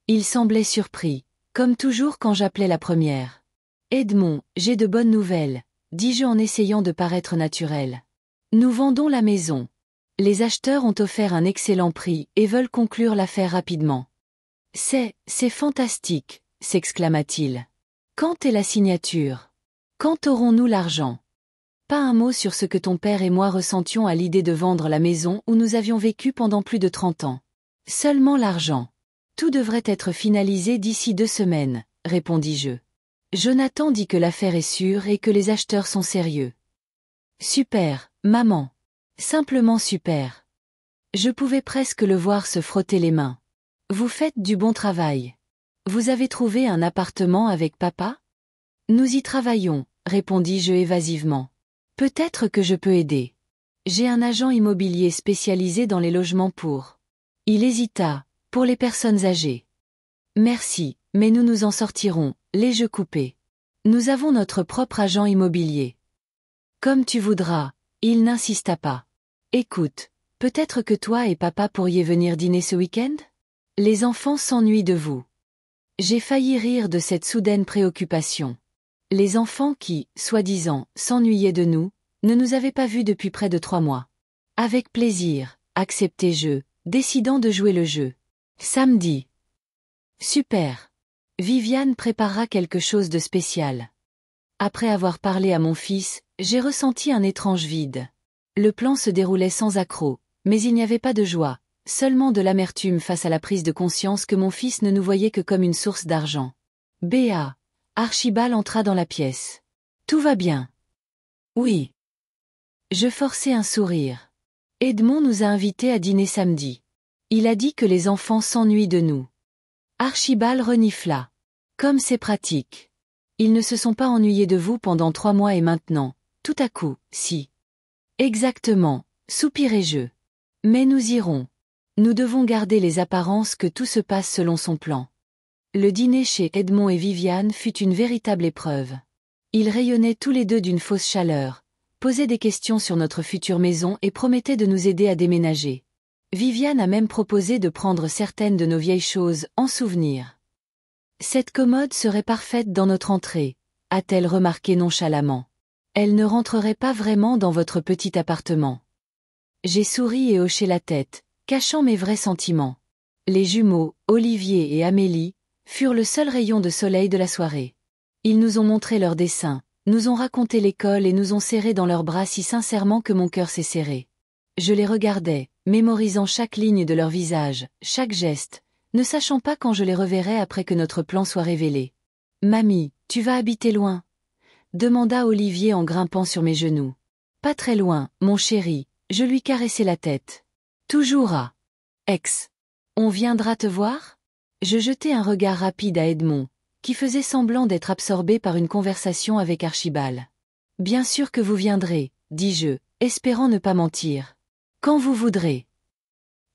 Il semblait surpris, comme toujours quand j'appelais la première. Edmond, j'ai de bonnes nouvelles, dis-je en essayant de paraître naturel. Nous vendons la maison. Les acheteurs ont offert un excellent prix et veulent conclure l'affaire rapidement. C'est fantastique, s'exclama-t-il. Quand est la signature? Quand aurons-nous l'argent? Pas un mot sur ce que ton père et moi ressentions à l'idée de vendre la maison où nous avions vécu pendant plus de 30 ans. Seulement l'argent. Tout devrait être finalisé d'ici 2 semaines, répondis-je. Jonathan dit que l'affaire est sûre et que les acheteurs sont sérieux. Super, maman. Simplement super. Je pouvais presque le voir se frotter les mains. Vous faites du bon travail. Vous avez trouvé un appartement avec papa? Nous y travaillons, répondis-je évasivement. Peut-être que je peux aider. J'ai un agent immobilier spécialisé dans les logements pour. Il hésita, pour les personnes âgées. Merci, mais nous nous en sortirons, les jeux coupés. Nous avons notre propre agent immobilier. Comme tu voudras, il n'insista pas. Écoute, peut-être que toi et papa pourriez venir dîner ce week-end? Les enfants s'ennuient de vous. J'ai failli rire de cette soudaine préoccupation. Les enfants qui, soi-disant, s'ennuyaient de nous, ne nous avaient pas vus depuis près de 3 mois. Avec plaisir, acceptai-je, décidant de jouer le jeu. Samedi. Super. Viviane préparera quelque chose de spécial. Après avoir parlé à mon fils, j'ai ressenti un étrange vide. Le plan se déroulait sans accroc, mais il n'y avait pas de joie, seulement de l'amertume face à la prise de conscience que mon fils ne nous voyait que comme une source d'argent. Béa. Archibald entra dans la pièce. Tout va bien. Oui. Je forçai un sourire. Edmond nous a invités à dîner samedi. Il a dit que les enfants s'ennuient de nous. Archibald renifla. Comme c'est pratique. Ils ne se sont pas ennuyés de vous pendant 3 mois et maintenant, tout à coup, si. Exactement, soupirai-je. Mais nous irons. Nous devons garder les apparences que tout se passe selon son plan. Le dîner chez Edmond et Viviane fut une véritable épreuve. Ils rayonnaient tous les deux d'une fausse chaleur, posaient des questions sur notre future maison et promettaient de nous aider à déménager. Viviane a même proposé de prendre certaines de nos vieilles choses en souvenir. Cette commode serait parfaite dans notre entrée, a-t-elle remarqué nonchalamment. Elle ne rentrerait pas vraiment dans votre petit appartement. J'ai souri et hoché la tête, cachant mes vrais sentiments. Les jumeaux, Olivier et Amélie, furent le seul rayon de soleil de la soirée. Ils nous ont montré leurs dessins, nous ont raconté l'école et nous ont serrés dans leurs bras si sincèrement que mon cœur s'est serré. Je les regardais, mémorisant chaque ligne de leur visage, chaque geste, ne sachant pas quand je les reverrais après que notre plan soit révélé. « Mamie, tu vas habiter loin ?» demanda Olivier en grimpant sur mes genoux. « Pas très loin, mon chéri », je lui caressai la tête. « Toujours à Aix. On viendra te voir ?» Je jetai un regard rapide à Edmond, qui faisait semblant d'être absorbé par une conversation avec Archibald. « Bien sûr que vous viendrez, dis-je, espérant ne pas mentir. Quand vous voudrez. »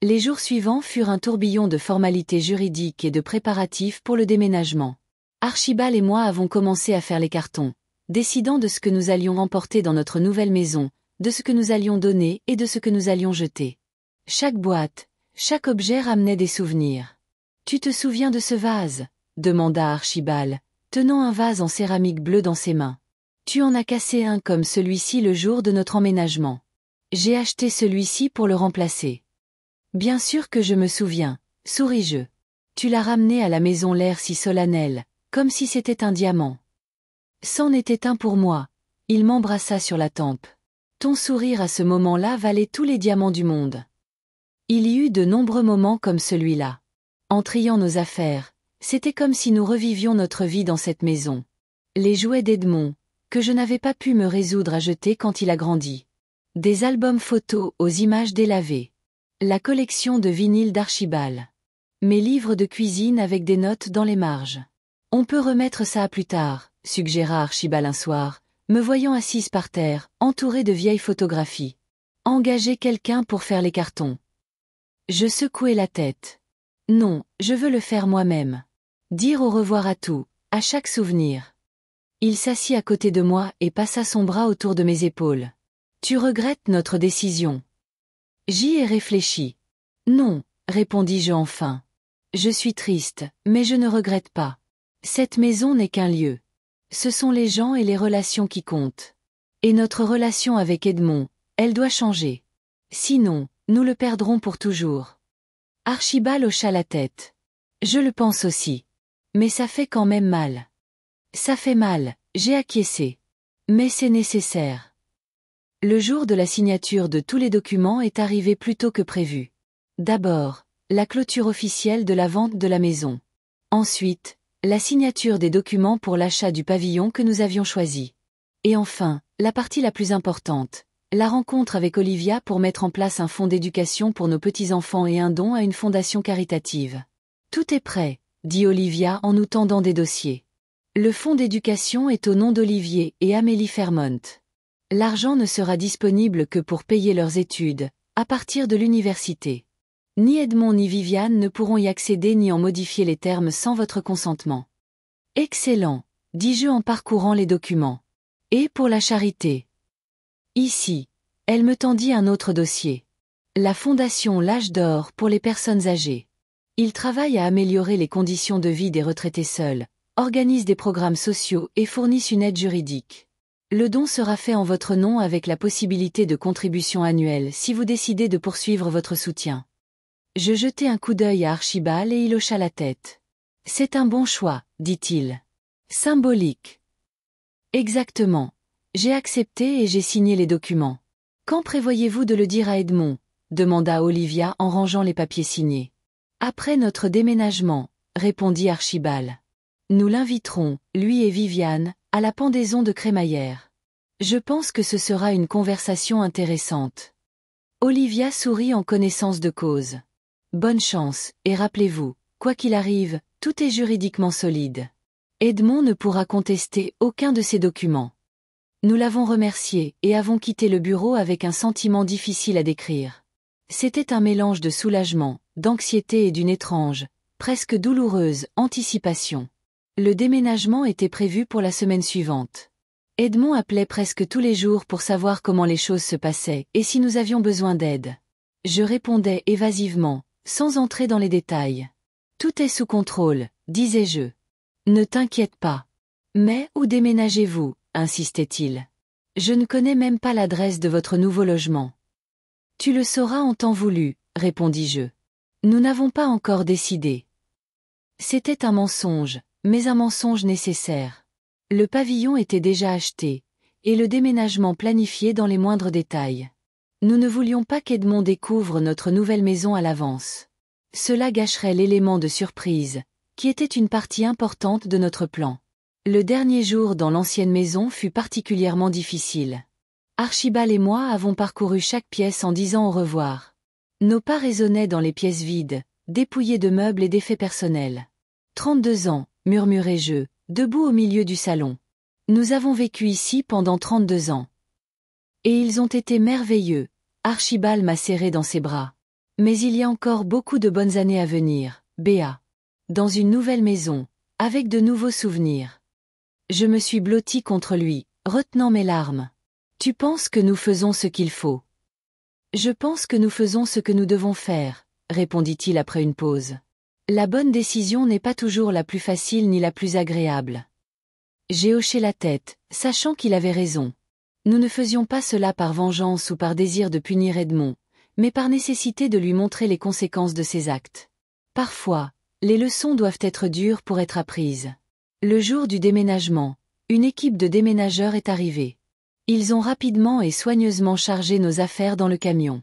Les jours suivants furent un tourbillon de formalités juridiques et de préparatifs pour le déménagement. Archibald et moi avons commencé à faire les cartons, décidant de ce que nous allions emporter dans notre nouvelle maison, de ce que nous allions donner et de ce que nous allions jeter. Chaque boîte, chaque objet ramenait des souvenirs. « Tu te souviens de ce vase ?» demanda Archibald, tenant un vase en céramique bleue dans ses mains. « Tu en as cassé un comme celui-ci le jour de notre emménagement. J'ai acheté celui-ci pour le remplacer. » Bien sûr que je me souviens, souris-je. Tu l'as ramené à la maison l'air si solennel, comme si c'était un diamant. C'en était un pour moi. Il m'embrassa sur la tempe. Ton sourire à ce moment-là valait tous les diamants du monde. Il y eut de nombreux moments comme celui-là. En triant nos affaires, c'était comme si nous revivions notre vie dans cette maison. Les jouets d'Edmond, que je n'avais pas pu me résoudre à jeter quand il a grandi. Des albums photos aux images délavées. La collection de vinyles d'Archibald. Mes livres de cuisine avec des notes dans les marges. On peut remettre ça à plus tard, suggéra Archibald un soir, me voyant assise par terre, entourée de vieilles photographies. Engager quelqu'un pour faire les cartons. Je secouai la tête. Non, je veux le faire moi-même. Dire au revoir à tout, à chaque souvenir. Il s'assit à côté de moi et passa son bras autour de mes épaules. Tu regrettes notre décision? J'y ai réfléchi. Non, répondis-je enfin. Je suis triste, mais je ne regrette pas. Cette maison n'est qu'un lieu. Ce sont les gens et les relations qui comptent. Et notre relation avec Edmond, elle doit changer. Sinon, nous le perdrons pour toujours. Archibald hocha la tête. Je le pense aussi. Mais ça fait quand même mal. Ça fait mal, j'ai acquiescé. Mais c'est nécessaire. Le jour de la signature de tous les documents est arrivé plus tôt que prévu. D'abord, la clôture officielle de la vente de la maison. Ensuite, la signature des documents pour l'achat du pavillon que nous avions choisi. Et enfin, la partie la plus importante, la rencontre avec Olivia pour mettre en place un fonds d'éducation pour nos petits-enfants et un don à une fondation caritative. Tout est prêt, dit Olivia en nous tendant des dossiers. Le fonds d'éducation est au nom d'Olivier et Amélie Fairmont. L'argent ne sera disponible que pour payer leurs études, à partir de l'université. Ni Edmond ni Viviane ne pourront y accéder ni en modifier les termes sans votre consentement. Excellent, dis-je en parcourant les documents. Et pour la charité? Ici. Elle me tendit un autre dossier. La Fondation L'Âge d'Or pour les personnes âgées. Il travaille à améliorer les conditions de vie des retraités seuls, organise des programmes sociaux et fournissent une aide juridique. Le don sera fait en votre nom avec la possibilité de contribution annuelle si vous décidez de poursuivre votre soutien. Je jetai un coup d'œil à Archibald et il hocha la tête. C'est un bon choix, dit-il. Symbolique. Exactement. J'ai accepté et j'ai signé les documents. Quand prévoyez-vous de le dire à Edmond? Demanda Olivia en rangeant les papiers signés. Après notre déménagement, répondit Archibald. Nous l'inviterons, lui et Viviane, à la pendaison de crémaillère. Je pense que ce sera une conversation intéressante. Olivia sourit en connaissance de cause. Bonne chance, et rappelez-vous, quoi qu'il arrive, tout est juridiquement solide. Edmond ne pourra contester aucun de ces documents. Nous l'avons remercié et avons quitté le bureau avec un sentiment difficile à décrire. C'était un mélange de soulagement, d'anxiété et d'une étrange, presque douloureuse, anticipation. Le déménagement était prévu pour la semaine suivante. Edmond appelait presque tous les jours pour savoir comment les choses se passaient et si nous avions besoin d'aide. Je répondais évasivement, sans entrer dans les détails. Tout est sous contrôle, disais-je. Ne t'inquiète pas. Mais où déménagez-vous? Insistait-il. Je ne connais même pas l'adresse de votre nouveau logement. Tu le sauras en temps voulu, répondis-je. Nous n'avons pas encore décidé. C'était un mensonge, mais un mensonge nécessaire. Le pavillon était déjà acheté, et le déménagement planifié dans les moindres détails. Nous ne voulions pas qu'Edmond découvre notre nouvelle maison à l'avance. Cela gâcherait l'élément de surprise, qui était une partie importante de notre plan. Le dernier jour dans l'ancienne maison fut particulièrement difficile. Archibald et moi avons parcouru chaque pièce en disant au revoir. Nos pas résonnaient dans les pièces vides, dépouillées de meubles et d'effets personnels. 32 ans, murmurai-je, debout au milieu du salon. Nous avons vécu ici pendant 32 ans. Et ils ont été merveilleux. Archibald m'a serré dans ses bras. Mais il y a encore beaucoup de bonnes années à venir, Béa. Dans une nouvelle maison, avec de nouveaux souvenirs. Je me suis blotti contre lui, retenant mes larmes. Tu penses que nous faisons ce qu'il faut? Je pense que nous faisons ce que nous devons faire, répondit-il après une pause. La bonne décision n'est pas toujours la plus facile ni la plus agréable. J'ai hoché la tête, sachant qu'il avait raison. Nous ne faisions pas cela par vengeance ou par désir de punir Edmond, mais par nécessité de lui montrer les conséquences de ses actes. Parfois, les leçons doivent être dures pour être apprises. Le jour du déménagement, une équipe de déménageurs est arrivée. Ils ont rapidement et soigneusement chargé nos affaires dans le camion.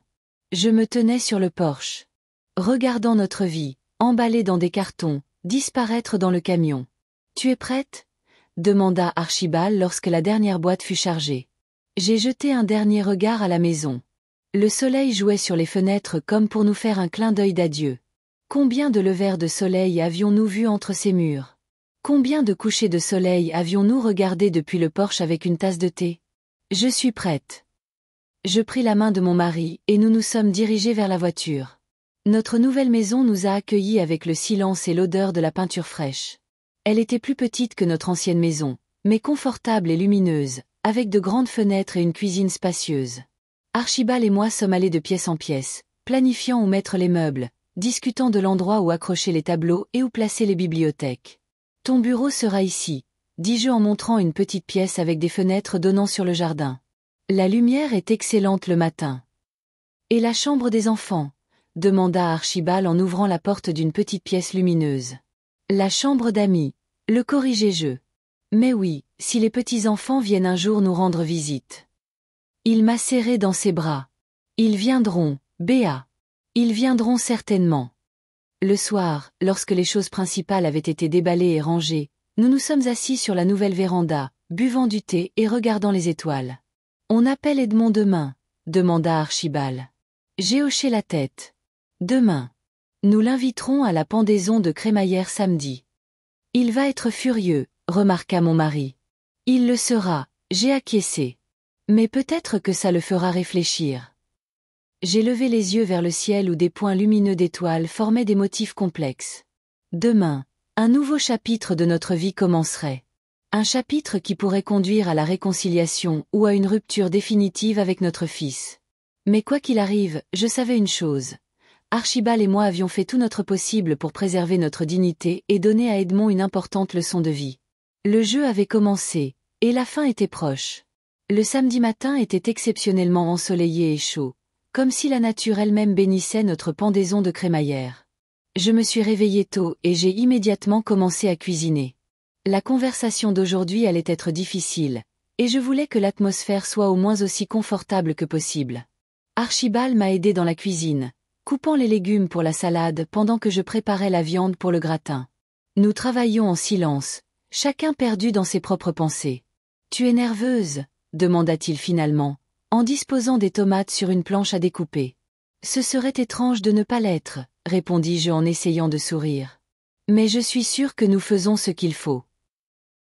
Je me tenais sur le porche, regardant notre vie, emballée dans des cartons, disparaître dans le camion. « Tu es prête ?» demanda Archibald lorsque la dernière boîte fut chargée. J'ai jeté un dernier regard à la maison. Le soleil jouait sur les fenêtres comme pour nous faire un clin d'œil d'adieu. Combien de levers de soleil avions-nous vus entre ces murs? Combien de couchers de soleil avions-nous regardé depuis le porche avec une tasse de thé? Je suis prête. Je pris la main de mon mari et nous nous sommes dirigés vers la voiture. Notre nouvelle maison nous a accueillis avec le silence et l'odeur de la peinture fraîche. Elle était plus petite que notre ancienne maison, mais confortable et lumineuse, avec de grandes fenêtres et une cuisine spacieuse. Archibald et moi sommes allés de pièce en pièce, planifiant où mettre les meubles, discutant de l'endroit où accrocher les tableaux et où placer les bibliothèques. Ton bureau sera ici, dis-je en montrant une petite pièce avec des fenêtres donnant sur le jardin. La lumière est excellente le matin. Et la chambre des enfants? Demanda Archibald en ouvrant la porte d'une petite pièce lumineuse. La chambre d'amis, le corrigeai-je. Mais oui, si les petits-enfants viennent un jour nous rendre visite. Il m'a serré dans ses bras. Ils viendront, Béa. Ils viendront certainement. Le soir, lorsque les choses principales avaient été déballées et rangées, nous nous sommes assis sur la nouvelle véranda, buvant du thé et regardant les étoiles. On appelle Edmond demain, demanda Archibald. J'ai hoché la tête. Demain. Nous l'inviterons à la pendaison de crémaillère samedi. Il va être furieux, remarqua mon mari. Il le sera, j'ai acquiescé. Mais peut-être que ça le fera réfléchir. J'ai levé les yeux vers le ciel où des points lumineux d'étoiles formaient des motifs complexes. Demain, Un nouveau chapitre de notre vie commencerait. Un chapitre qui pourrait conduire à la réconciliation ou à une rupture définitive avec notre fils. Mais quoi qu'il arrive, je savais une chose. Archibald et moi avions fait tout notre possible pour préserver notre dignité et donner à Edmond une importante leçon de vie. Le jeu avait commencé, et la fin était proche. Le samedi matin était exceptionnellement ensoleillé et chaud, comme si la nature elle-même bénissait notre pendaison de crémaillère. Je me suis réveillée tôt et j'ai immédiatement commencé à cuisiner. La conversation d'aujourd'hui allait être difficile, et je voulais que l'atmosphère soit au moins aussi confortable que possible. Archibald m'a aidé dans la cuisine, coupant les légumes pour la salade pendant que je préparais la viande pour le gratin. Nous travaillions en silence, chacun perdu dans ses propres pensées. « Tu es nerveuse ?» demanda-t-il finalement, en disposant des tomates sur une planche à découper. « Ce serait étrange de ne pas l'être, » répondis-je en essayant de sourire. « Mais je suis sûre que nous faisons ce qu'il faut. »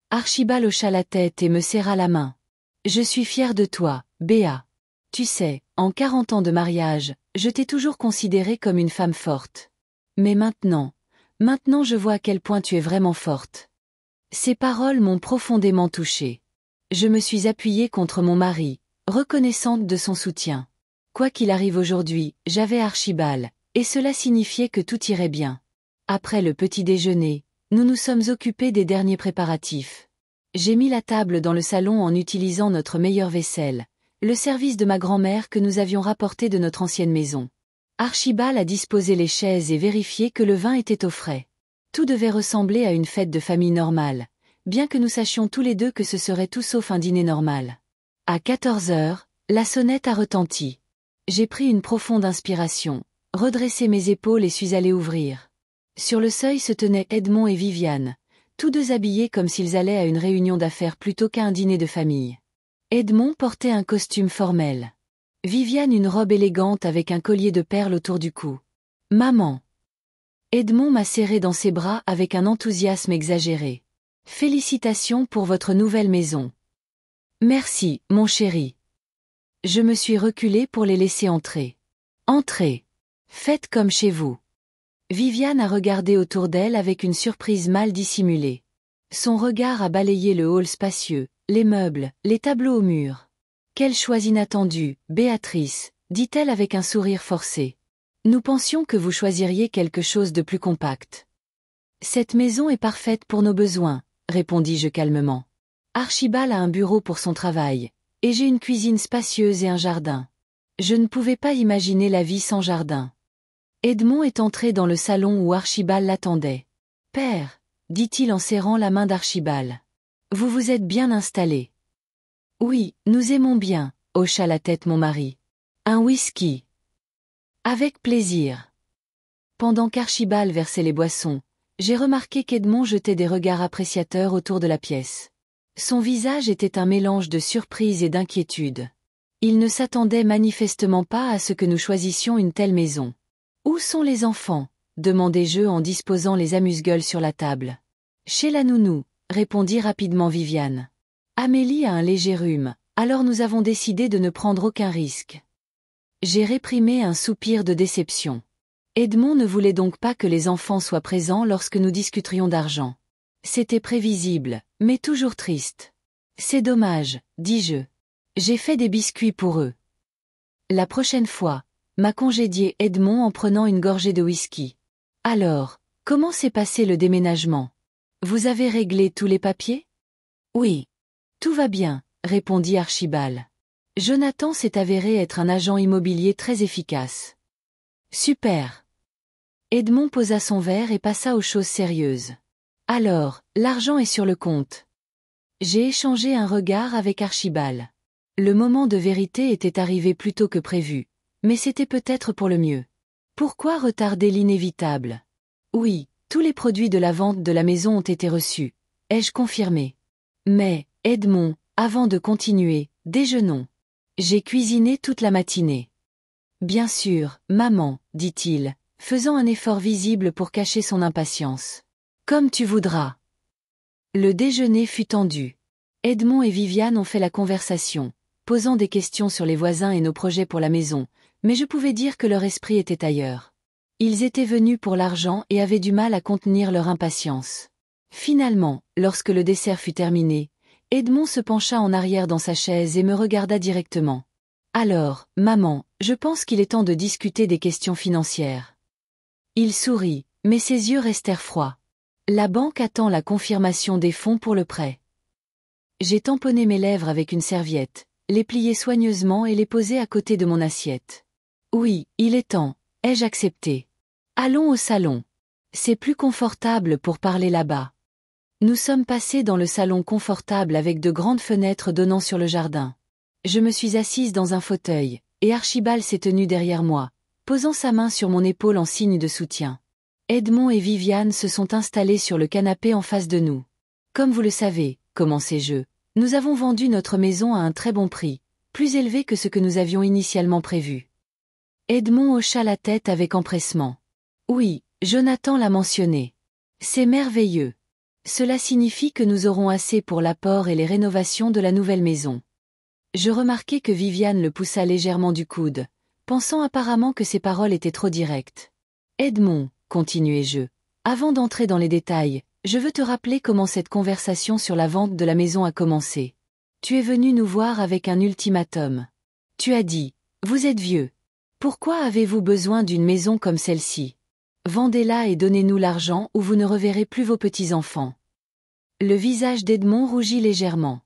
Archibald hocha la tête et me serra la main. « Je suis fière de toi, Béa. Tu sais, en 40 ans de mariage, je t'ai toujours considérée comme une femme forte. Mais maintenant je vois à quel point tu es vraiment forte. » Ces paroles m'ont profondément touchée. Je me suis appuyée contre mon mari, reconnaissante de son soutien. Quoi qu'il arrive aujourd'hui, j'avais Archibald, et cela signifiait que tout irait bien. Après le petit déjeuner, nous nous sommes occupés des derniers préparatifs. J'ai mis la table dans le salon en utilisant notre meilleure vaisselle, le service de ma grand-mère que nous avions rapporté de notre ancienne maison. Archibald a disposé les chaises et vérifié que le vin était au frais. Tout devait ressembler à une fête de famille normale, bien que nous sachions tous les deux que ce serait tout sauf un dîner normal. À 14 heures, la sonnette a retenti. J'ai pris une profonde inspiration, redressé mes épaules et suis allé ouvrir. Sur le seuil se tenaient Edmond et Viviane, tous deux habillés comme s'ils allaient à une réunion d'affaires plutôt qu'à un dîner de famille. Edmond portait un costume formel. Viviane une robe élégante avec un collier de perles autour du cou. « Maman !» Edmond m'a serré dans ses bras avec un enthousiasme exagéré. « Félicitations pour votre nouvelle maison. »« Merci, mon chéri. » Je me suis reculée pour les laisser entrer. « Entrez. Faites comme chez vous. » Viviane a regardé autour d'elle avec une surprise mal dissimulée. Son regard a balayé le hall spacieux, les meubles, les tableaux au mur. « Quel choix inattendu, Béatrice !» dit-elle avec un sourire forcé. « Nous pensions que vous choisiriez quelque chose de plus compact. »« Cette maison est parfaite pour nos besoins, » répondis-je calmement. Archibald a un bureau pour son travail, et j'ai une cuisine spacieuse et un jardin. Je ne pouvais pas imaginer la vie sans jardin. Edmond est entré dans le salon où Archibald l'attendait. « Père !» dit-il en serrant la main d'Archibald. « Vous vous êtes bien installé. »« Oui, nous aimons bien, » hocha la tête mon mari. « Un whisky. »« Avec plaisir. » Pendant qu'Archibald versait les boissons, j'ai remarqué qu'Edmond jetait des regards appréciateurs autour de la pièce. Son visage était un mélange de surprise et d'inquiétude. Il ne s'attendait manifestement pas à ce que nous choisissions une telle maison. « Où sont les enfants ?» demandai-je en disposant les amuse-gueules sur la table. « Chez la nounou », répondit rapidement Viviane. « Amélie a un léger rhume, alors nous avons décidé de ne prendre aucun risque. » J'ai réprimé un soupir de déception. Edmond ne voulait donc pas que les enfants soient présents lorsque nous discuterions d'argent. C'était prévisible, mais toujours triste. « C'est dommage, » dis-je. « J'ai fait des biscuits pour eux. » La prochaine fois, m'a congédié Edmond en prenant une gorgée de whisky. « Alors, comment s'est passé le déménagement? Vous avez réglé tous les papiers? »« Oui. Tout va bien, » répondit Archibald. « Jonathan s'est avéré être un agent immobilier très efficace. »« Super. » Edmond posa son verre et passa aux choses sérieuses. « Alors, l'argent est sur le compte. » J'ai échangé un regard avec Archibald. Le moment de vérité était arrivé plus tôt que prévu, mais c'était peut-être pour le mieux. Pourquoi retarder l'inévitable? Oui, tous les produits de la vente de la maison ont été reçus, ai-je confirmé. Mais, Edmond, avant de continuer, déjeunons. J'ai cuisiné toute la matinée. Bien sûr, maman, dit-il, faisant un effort visible pour cacher son impatience. Comme tu voudras. Le déjeuner fut tendu. Edmond et Viviane ont fait la conversation, posant des questions sur les voisins et nos projets pour la maison, mais je pouvais dire que leur esprit était ailleurs. Ils étaient venus pour l'argent et avaient du mal à contenir leur impatience. Finalement, lorsque le dessert fut terminé, Edmond se pencha en arrière dans sa chaise et me regarda directement. Alors, maman, je pense qu'il est temps de discuter des questions financières. Il sourit, mais ses yeux restèrent froids. La banque attend la confirmation des fonds pour le prêt. J'ai tamponné mes lèvres avec une serviette, les plié soigneusement et les posé à côté de mon assiette. Oui, il est temps, ai-je accepté. Allons au salon. C'est plus confortable pour parler là-bas. Nous sommes passés dans le salon confortable avec de grandes fenêtres donnant sur le jardin. Je me suis assise dans un fauteuil, et Archibald s'est tenu derrière moi, posant sa main sur mon épaule en signe de soutien. Edmond et Viviane se sont installés sur le canapé en face de nous. Comme vous le savez, commençai-je, nous avons vendu notre maison à un très bon prix, plus élevé que ce que nous avions initialement prévu. Edmond hocha la tête avec empressement. Oui, Jonathan l'a mentionné. C'est merveilleux. Cela signifie que nous aurons assez pour l'apport et les rénovations de la nouvelle maison. Je remarquai que Viviane le poussa légèrement du coude, pensant apparemment que ses paroles étaient trop directes. Edmond, continuai-je, avant d'entrer dans les détails, je veux te rappeler comment cette conversation sur la vente de la maison a commencé. Tu es venu nous voir avec un ultimatum. Tu as dit, vous êtes vieux. Pourquoi avez-vous besoin d'une maison comme celle-ci? Vendez-la et donnez-nous l'argent ou vous ne reverrez plus vos petits-enfants. Le visage d'Edmond rougit légèrement.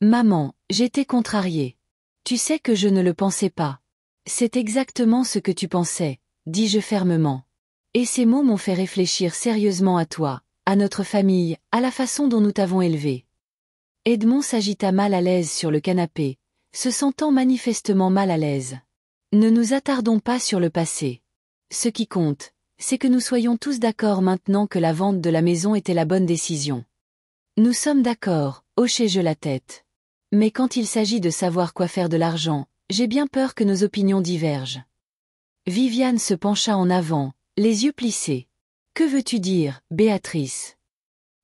Maman, j'étais contrariée. Tu sais que je ne le pensais pas. C'est exactement ce que tu pensais, dis-je fermement. Et ces mots m'ont fait réfléchir sérieusement à toi, à notre famille, à la façon dont nous t'avons élevé. Edmond s'agita mal à l'aise sur le canapé, se sentant manifestement mal à l'aise. Ne nous attardons pas sur le passé. Ce qui compte, c'est que nous soyons tous d'accord maintenant que la vente de la maison était la bonne décision. Nous sommes d'accord, hochai-je la tête. Mais quand il s'agit de savoir quoi faire de l'argent, j'ai bien peur que nos opinions divergent. Viviane se pencha en avant, les yeux plissés. Que veux-tu dire, Béatrice?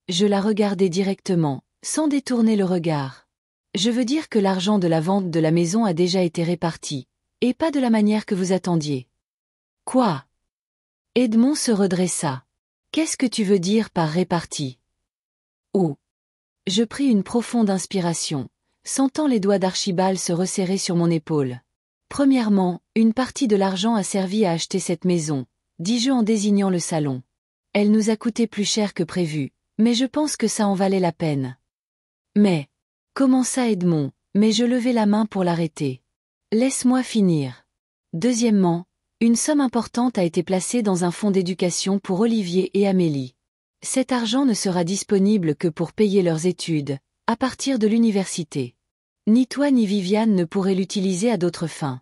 Je la regardai directement, sans détourner le regard. Je veux dire que l'argent de la vente de la maison a déjà été réparti, et pas de la manière que vous attendiez. Quoi? Edmond se redressa. Qu'est-ce que tu veux dire par réparti? Oh. Je pris une profonde inspiration, sentant les doigts d'Archibald se resserrer sur mon épaule. Premièrement, une partie de l'argent a servi à acheter cette maison, dis-je en désignant le salon. Elle nous a coûté plus cher que prévu, mais je pense que ça en valait la peine. Mais, commença Edmond, mais je levai la main pour l'arrêter. Laisse-moi finir. Deuxièmement, une somme importante a été placée dans un fonds d'éducation pour Olivier et Amélie. Cet argent ne sera disponible que pour payer leurs études, à partir de l'université. Ni toi ni Viviane ne pourrez l'utiliser à d'autres fins.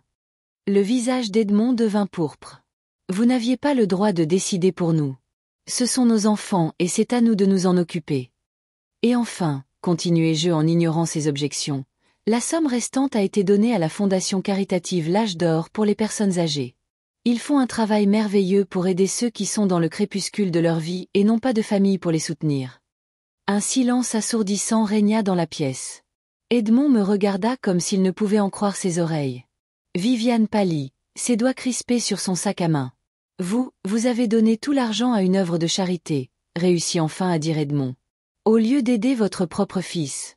Le visage d'Edmond devint pourpre. Vous n'aviez pas le droit de décider pour nous. Ce sont nos enfants et c'est à nous de nous en occuper. Et enfin, continuai-je en ignorant ses objections, la somme restante a été donnée à la fondation caritative L'Âge d'Or pour les personnes âgées. Ils font un travail merveilleux pour aider ceux qui sont dans le crépuscule de leur vie et n'ont pas de famille pour les soutenir. Un silence assourdissant régna dans la pièce. Edmond me regarda comme s'il ne pouvait en croire ses oreilles. Viviane pâlit, ses doigts crispés sur son sac à main. Vous avez donné tout l'argent à une œuvre de charité, réussit enfin à dire Edmond. Au lieu d'aider votre propre fils.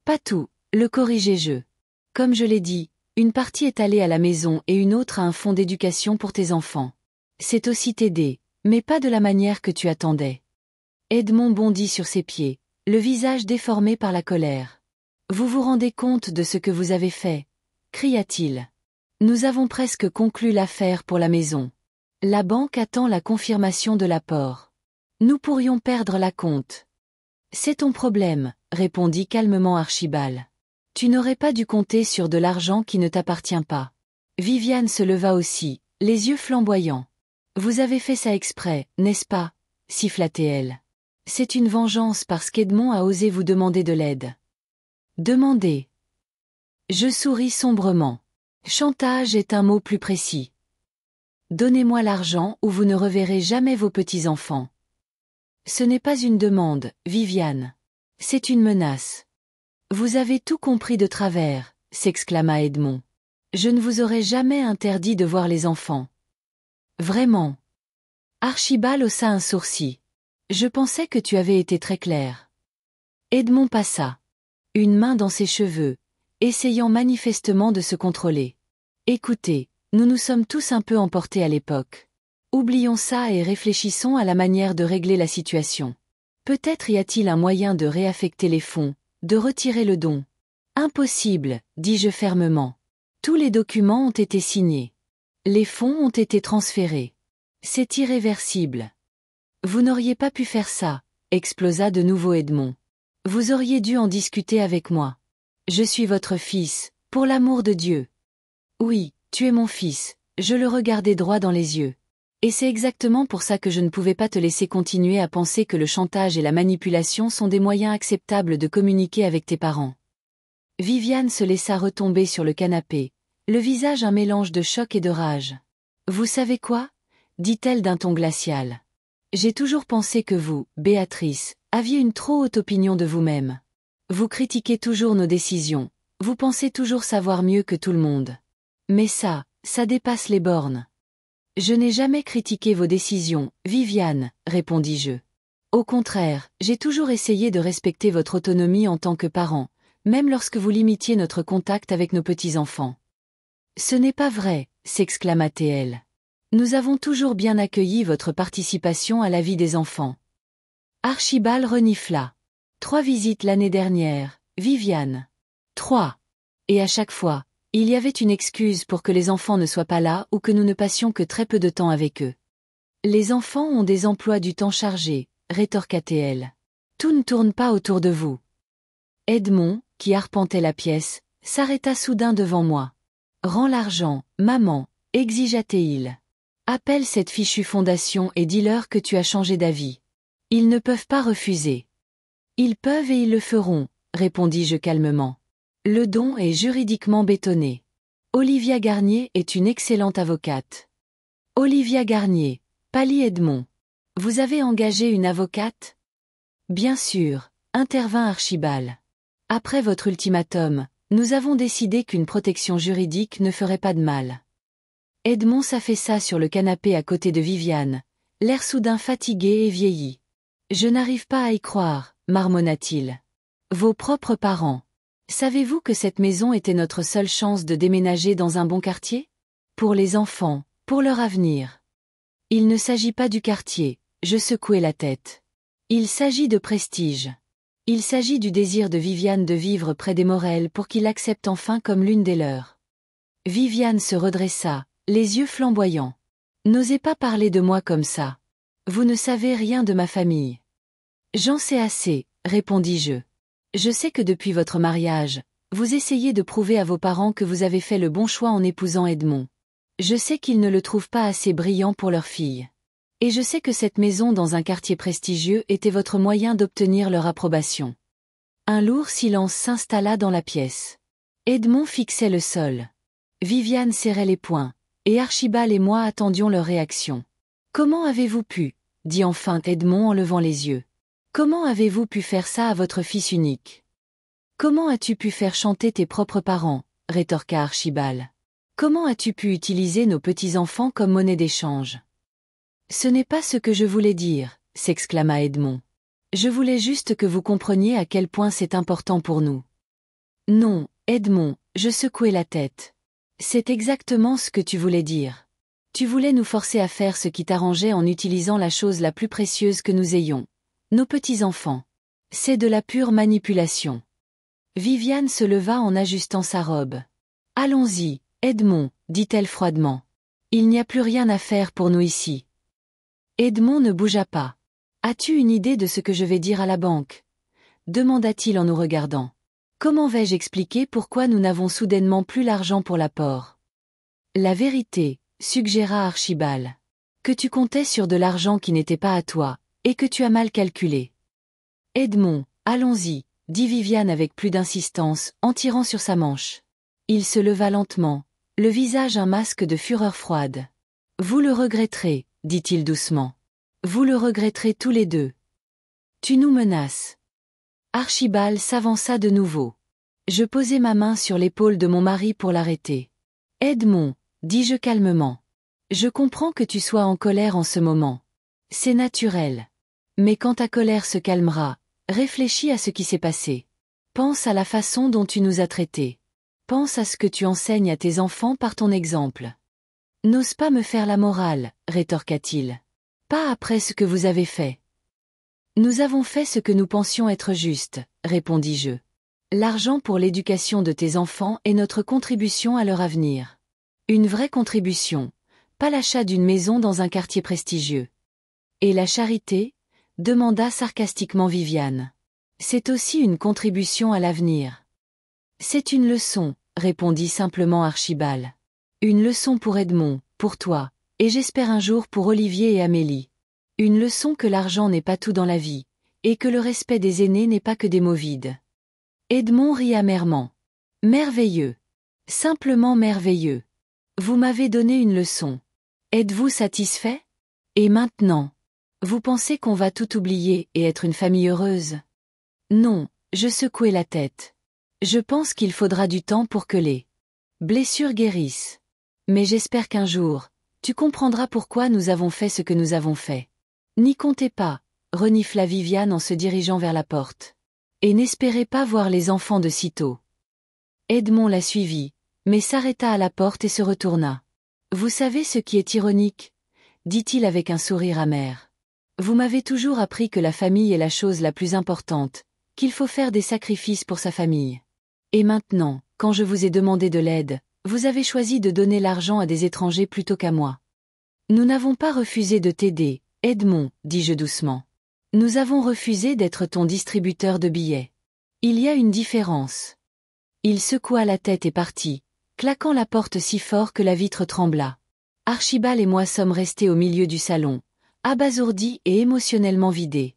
Pas tout, le corrigeai-je. Comme je l'ai dit, une partie est allée à la maison et une autre à un fonds d'éducation pour tes enfants. C'est aussi t'aider, mais pas de la manière que tu attendais. Edmond bondit sur ses pieds, le visage déformé par la colère. Vous vous rendez compte de ce que vous avez fait? Cria-t-il. Nous avons presque conclu l'affaire pour la maison. La banque attend la confirmation de l'apport. Nous pourrions perdre la compte. C'est ton problème, répondit calmement Archibald. Tu n'aurais pas dû compter sur de l'argent qui ne t'appartient pas. Viviane se leva aussi, les yeux flamboyants. Vous avez fait ça exprès, n'est-ce pas? Siffla-t-elle. C'est une vengeance parce qu'Edmond a osé vous demander de l'aide. Demander. Je souris sombrement. Chantage est un mot plus précis. Donnez-moi l'argent ou vous ne reverrez jamais vos petits-enfants. Ce n'est pas une demande, Viviane. C'est une menace. Vous avez tout compris de travers, s'exclama Edmond. Je ne vous aurais jamais interdit de voir les enfants. Vraiment. Archibald haussa un sourcil. Je pensais que tu avais été très clair. Edmond passa une main dans ses cheveux, essayant manifestement de se contrôler. Écoutez, nous nous sommes tous un peu emportés à l'époque. Oublions ça et réfléchissons à la manière de régler la situation. Peut-être y a-t-il un moyen de réaffecter les fonds, de retirer le don. Impossible, dis-je fermement. Tous les documents ont été signés. Les fonds ont été transférés. C'est irréversible. Vous n'auriez pas pu faire ça, explosa de nouveau Edmond. Vous auriez dû en discuter avec moi. Je suis votre fils, pour l'amour de Dieu. Oui, tu es mon fils, je le regardais droit dans les yeux. Et c'est exactement pour ça que je ne pouvais pas te laisser continuer à penser que le chantage et la manipulation sont des moyens acceptables de communiquer avec tes parents. Viviane se laissa retomber sur le canapé, le visage un mélange de choc et de rage. Vous savez quoi? Dit-elle d'un ton glacial. J'ai toujours pensé que vous, Béatrice, aviez une trop haute opinion de vous-même. Vous critiquez toujours nos décisions, vous pensez toujours savoir mieux que tout le monde. Mais ça dépasse les bornes. Je n'ai jamais critiqué vos décisions, Viviane, répondis-je. Au contraire, j'ai toujours essayé de respecter votre autonomie en tant que parent, même lorsque vous limitiez notre contact avec nos petits-enfants. Ce n'est pas vrai, s'exclama-t-elle. Nous avons toujours bien accueilli votre participation à la vie des enfants. Archibald renifla. 3 visites l'année dernière, Viviane. 3. Et à chaque fois, il y avait une excuse pour que les enfants ne soient pas là ou que nous ne passions que très peu de temps avec eux. Les enfants ont des emplois du temps chargés, rétorqua-t-elle. Tout ne tourne pas autour de vous. Edmond, qui arpentait la pièce, s'arrêta soudain devant moi. Rends l'argent, maman, exigea-t-il. Appelle cette fichue fondation et dis-leur que tu as changé d'avis. Ils ne peuvent pas refuser. Ils peuvent et ils le feront, répondis-je calmement. Le don est juridiquement bétonné. Olivia Garnier est une excellente avocate. Olivia Garnier, pâlit Edmond. Vous avez engagé une avocate? Bien sûr, intervint Archibald. Après votre ultimatum, nous avons décidé qu'une protection juridique ne ferait pas de mal. Edmond s'affaissa sur le canapé à côté de Viviane, l'air soudain fatigué et vieilli. Je n'arrive pas à y croire, marmonna-t-il. Vos propres parents. Savez-vous que cette maison était notre seule chance de déménager dans un bon quartier? Pour les enfants, pour leur avenir. Il ne s'agit pas du quartier, je secouai la tête. Il s'agit de prestige. Il s'agit du désir de Viviane de vivre près des Morel pour qu'il l'accepte enfin comme l'une des leurs. Viviane se redressa, les yeux flamboyants. N'osez pas parler de moi comme ça. Vous ne savez rien de ma famille. J'en sais assez, répondis-je. Je sais que depuis votre mariage, vous essayez de prouver à vos parents que vous avez fait le bon choix en épousant Edmond. Je sais qu'ils ne le trouvent pas assez brillant pour leur fille. Et je sais que cette maison dans un quartier prestigieux était votre moyen d'obtenir leur approbation. Un lourd silence s'installa dans la pièce. Edmond fixait le sol. Viviane serrait les poings, et Archibald et moi attendions leur réaction. Comment avez-vous pu? Dit enfin Edmond en levant les yeux. Comment avez-vous pu faire ça à votre fils unique? Comment as-tu pu faire chanter tes propres parents? Rétorqua Archibald. Comment as-tu pu utiliser nos petits-enfants comme monnaie d'échange? Ce n'est pas ce que je voulais dire, s'exclama Edmond. Je voulais juste que vous compreniez à quel point c'est important pour nous. Non, Edmond, je secouai la tête. C'est exactement ce que tu voulais dire. Tu voulais nous forcer à faire ce qui t'arrangeait en utilisant la chose la plus précieuse que nous ayons. Nos petits-enfants. C'est de la pure manipulation. Viviane se leva en ajustant sa robe. Allons-y, Edmond, dit-elle froidement. Il n'y a plus rien à faire pour nous ici. Edmond ne bougea pas. As-tu une idée de ce que je vais dire à la banque? Demanda-t-il en nous regardant. Comment vais-je expliquer pourquoi nous n'avons soudainement plus l'argent pour l'apport? La vérité, suggéra Archibald. Que tu comptais sur de l'argent qui n'était pas à toi, et que tu as mal calculé. Edmond, allons-y, dit Viviane avec plus d'insistance, en tirant sur sa manche. Il se leva lentement, le visage un masque de fureur froide. Vous le regretterez, dit-il doucement. Vous le regretterez tous les deux. Tu nous menaces. Archibald s'avança de nouveau. Je posai ma main sur l'épaule de mon mari pour l'arrêter. Edmond, dis-je calmement. Je comprends que tu sois en colère en ce moment, C'est naturel. Mais quand ta colère se calmera, réfléchis à ce qui s'est passé. Pense à la façon dont tu nous as traités. Pense à ce que tu enseignes à tes enfants par ton exemple. N'ose pas me faire la morale, rétorqua-t-il. Pas après ce que vous avez fait. Nous avons fait ce que nous pensions être juste, répondis-je. L'argent pour l'éducation de tes enfants est notre contribution à leur avenir. Une vraie contribution, pas l'achat d'une maison dans un quartier prestigieux. Et la charité? Demanda sarcastiquement Viviane. C'est aussi une contribution à l'avenir. C'est une leçon, répondit simplement Archibald. Une leçon pour Edmond, pour toi, et j'espère un jour pour Olivier et Amélie. Une leçon que l'argent n'est pas tout dans la vie, et que le respect des aînés n'est pas que des mots vides. Edmond rit amèrement. Merveilleux. Simplement merveilleux. Vous m'avez donné une leçon. Êtes-vous satisfait? Et maintenant? Vous pensez qu'on va tout oublier et être une famille heureuse? Non, je secouai la tête. Je pense qu'il faudra du temps pour que les blessures guérissent. Mais j'espère qu'un jour, tu comprendras pourquoi nous avons fait ce que nous avons fait. N'y comptez pas, renifla Viviane en se dirigeant vers la porte. Et n'espérez pas voir les enfants de sitôt. Edmond la suivit, mais s'arrêta à la porte et se retourna. Vous savez ce qui est ironique? Dit-il avec un sourire amer. Vous m'avez toujours appris que la famille est la chose la plus importante, qu'il faut faire des sacrifices pour sa famille. Et maintenant, quand je vous ai demandé de l'aide, vous avez choisi de donner l'argent à des étrangers plutôt qu'à moi. Nous n'avons pas refusé de t'aider, Edmond, dis-je doucement. Nous avons refusé d'être ton distributeur de billets. Il y a une différence. Il secoua la tête et partit, claquant la porte si fort que la vitre trembla. Archibald et moi sommes restés au milieu du salon, abasourdis et émotionnellement vidés.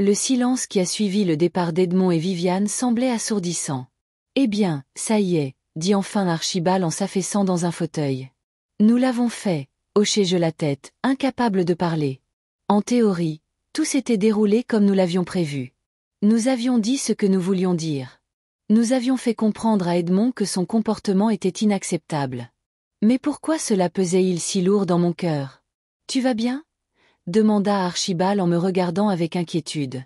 Le silence qui a suivi le départ d'Edmond et Viviane semblait assourdissant. Eh bien, ça y est, dit enfin Archibald en s'affaissant dans un fauteuil. Nous l'avons fait, hochai-je la tête, incapable de parler. En théorie, tout s'était déroulé comme nous l'avions prévu. Nous avions dit ce que nous voulions dire. Nous avions fait comprendre à Edmond que son comportement était inacceptable. Mais pourquoi cela pesait-il si lourd dans mon cœur? Tu vas bien? Demanda Archibald en me regardant avec inquiétude.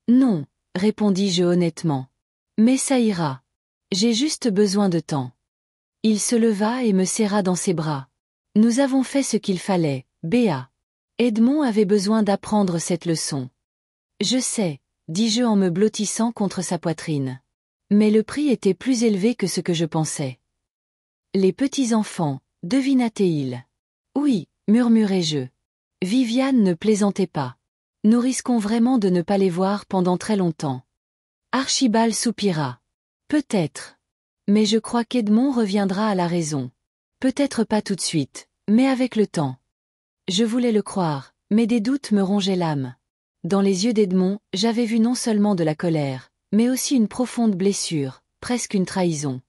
Non, répondis-je honnêtement. Mais ça ira. J'ai juste besoin de temps. Il se leva et me serra dans ses bras. Nous avons fait ce qu'il fallait, Béa. Edmond avait besoin d'apprendre cette leçon. Je sais, dis-je en me blottissant contre sa poitrine. Mais le prix était plus élevé que ce que je pensais. Les petits-enfants, devina-t-il. Oui, murmurai-je. Viviane ne plaisantait pas. Nous risquons vraiment de ne pas les voir pendant très longtemps. Archibald soupira. Peut-être. Mais je crois qu'Edmond reviendra à la raison. Peut-être pas tout de suite, mais avec le temps. Je voulais le croire, mais des doutes me rongeaient l'âme. Dans les yeux d'Edmond, j'avais vu non seulement de la colère, mais aussi une profonde blessure, presque une trahison.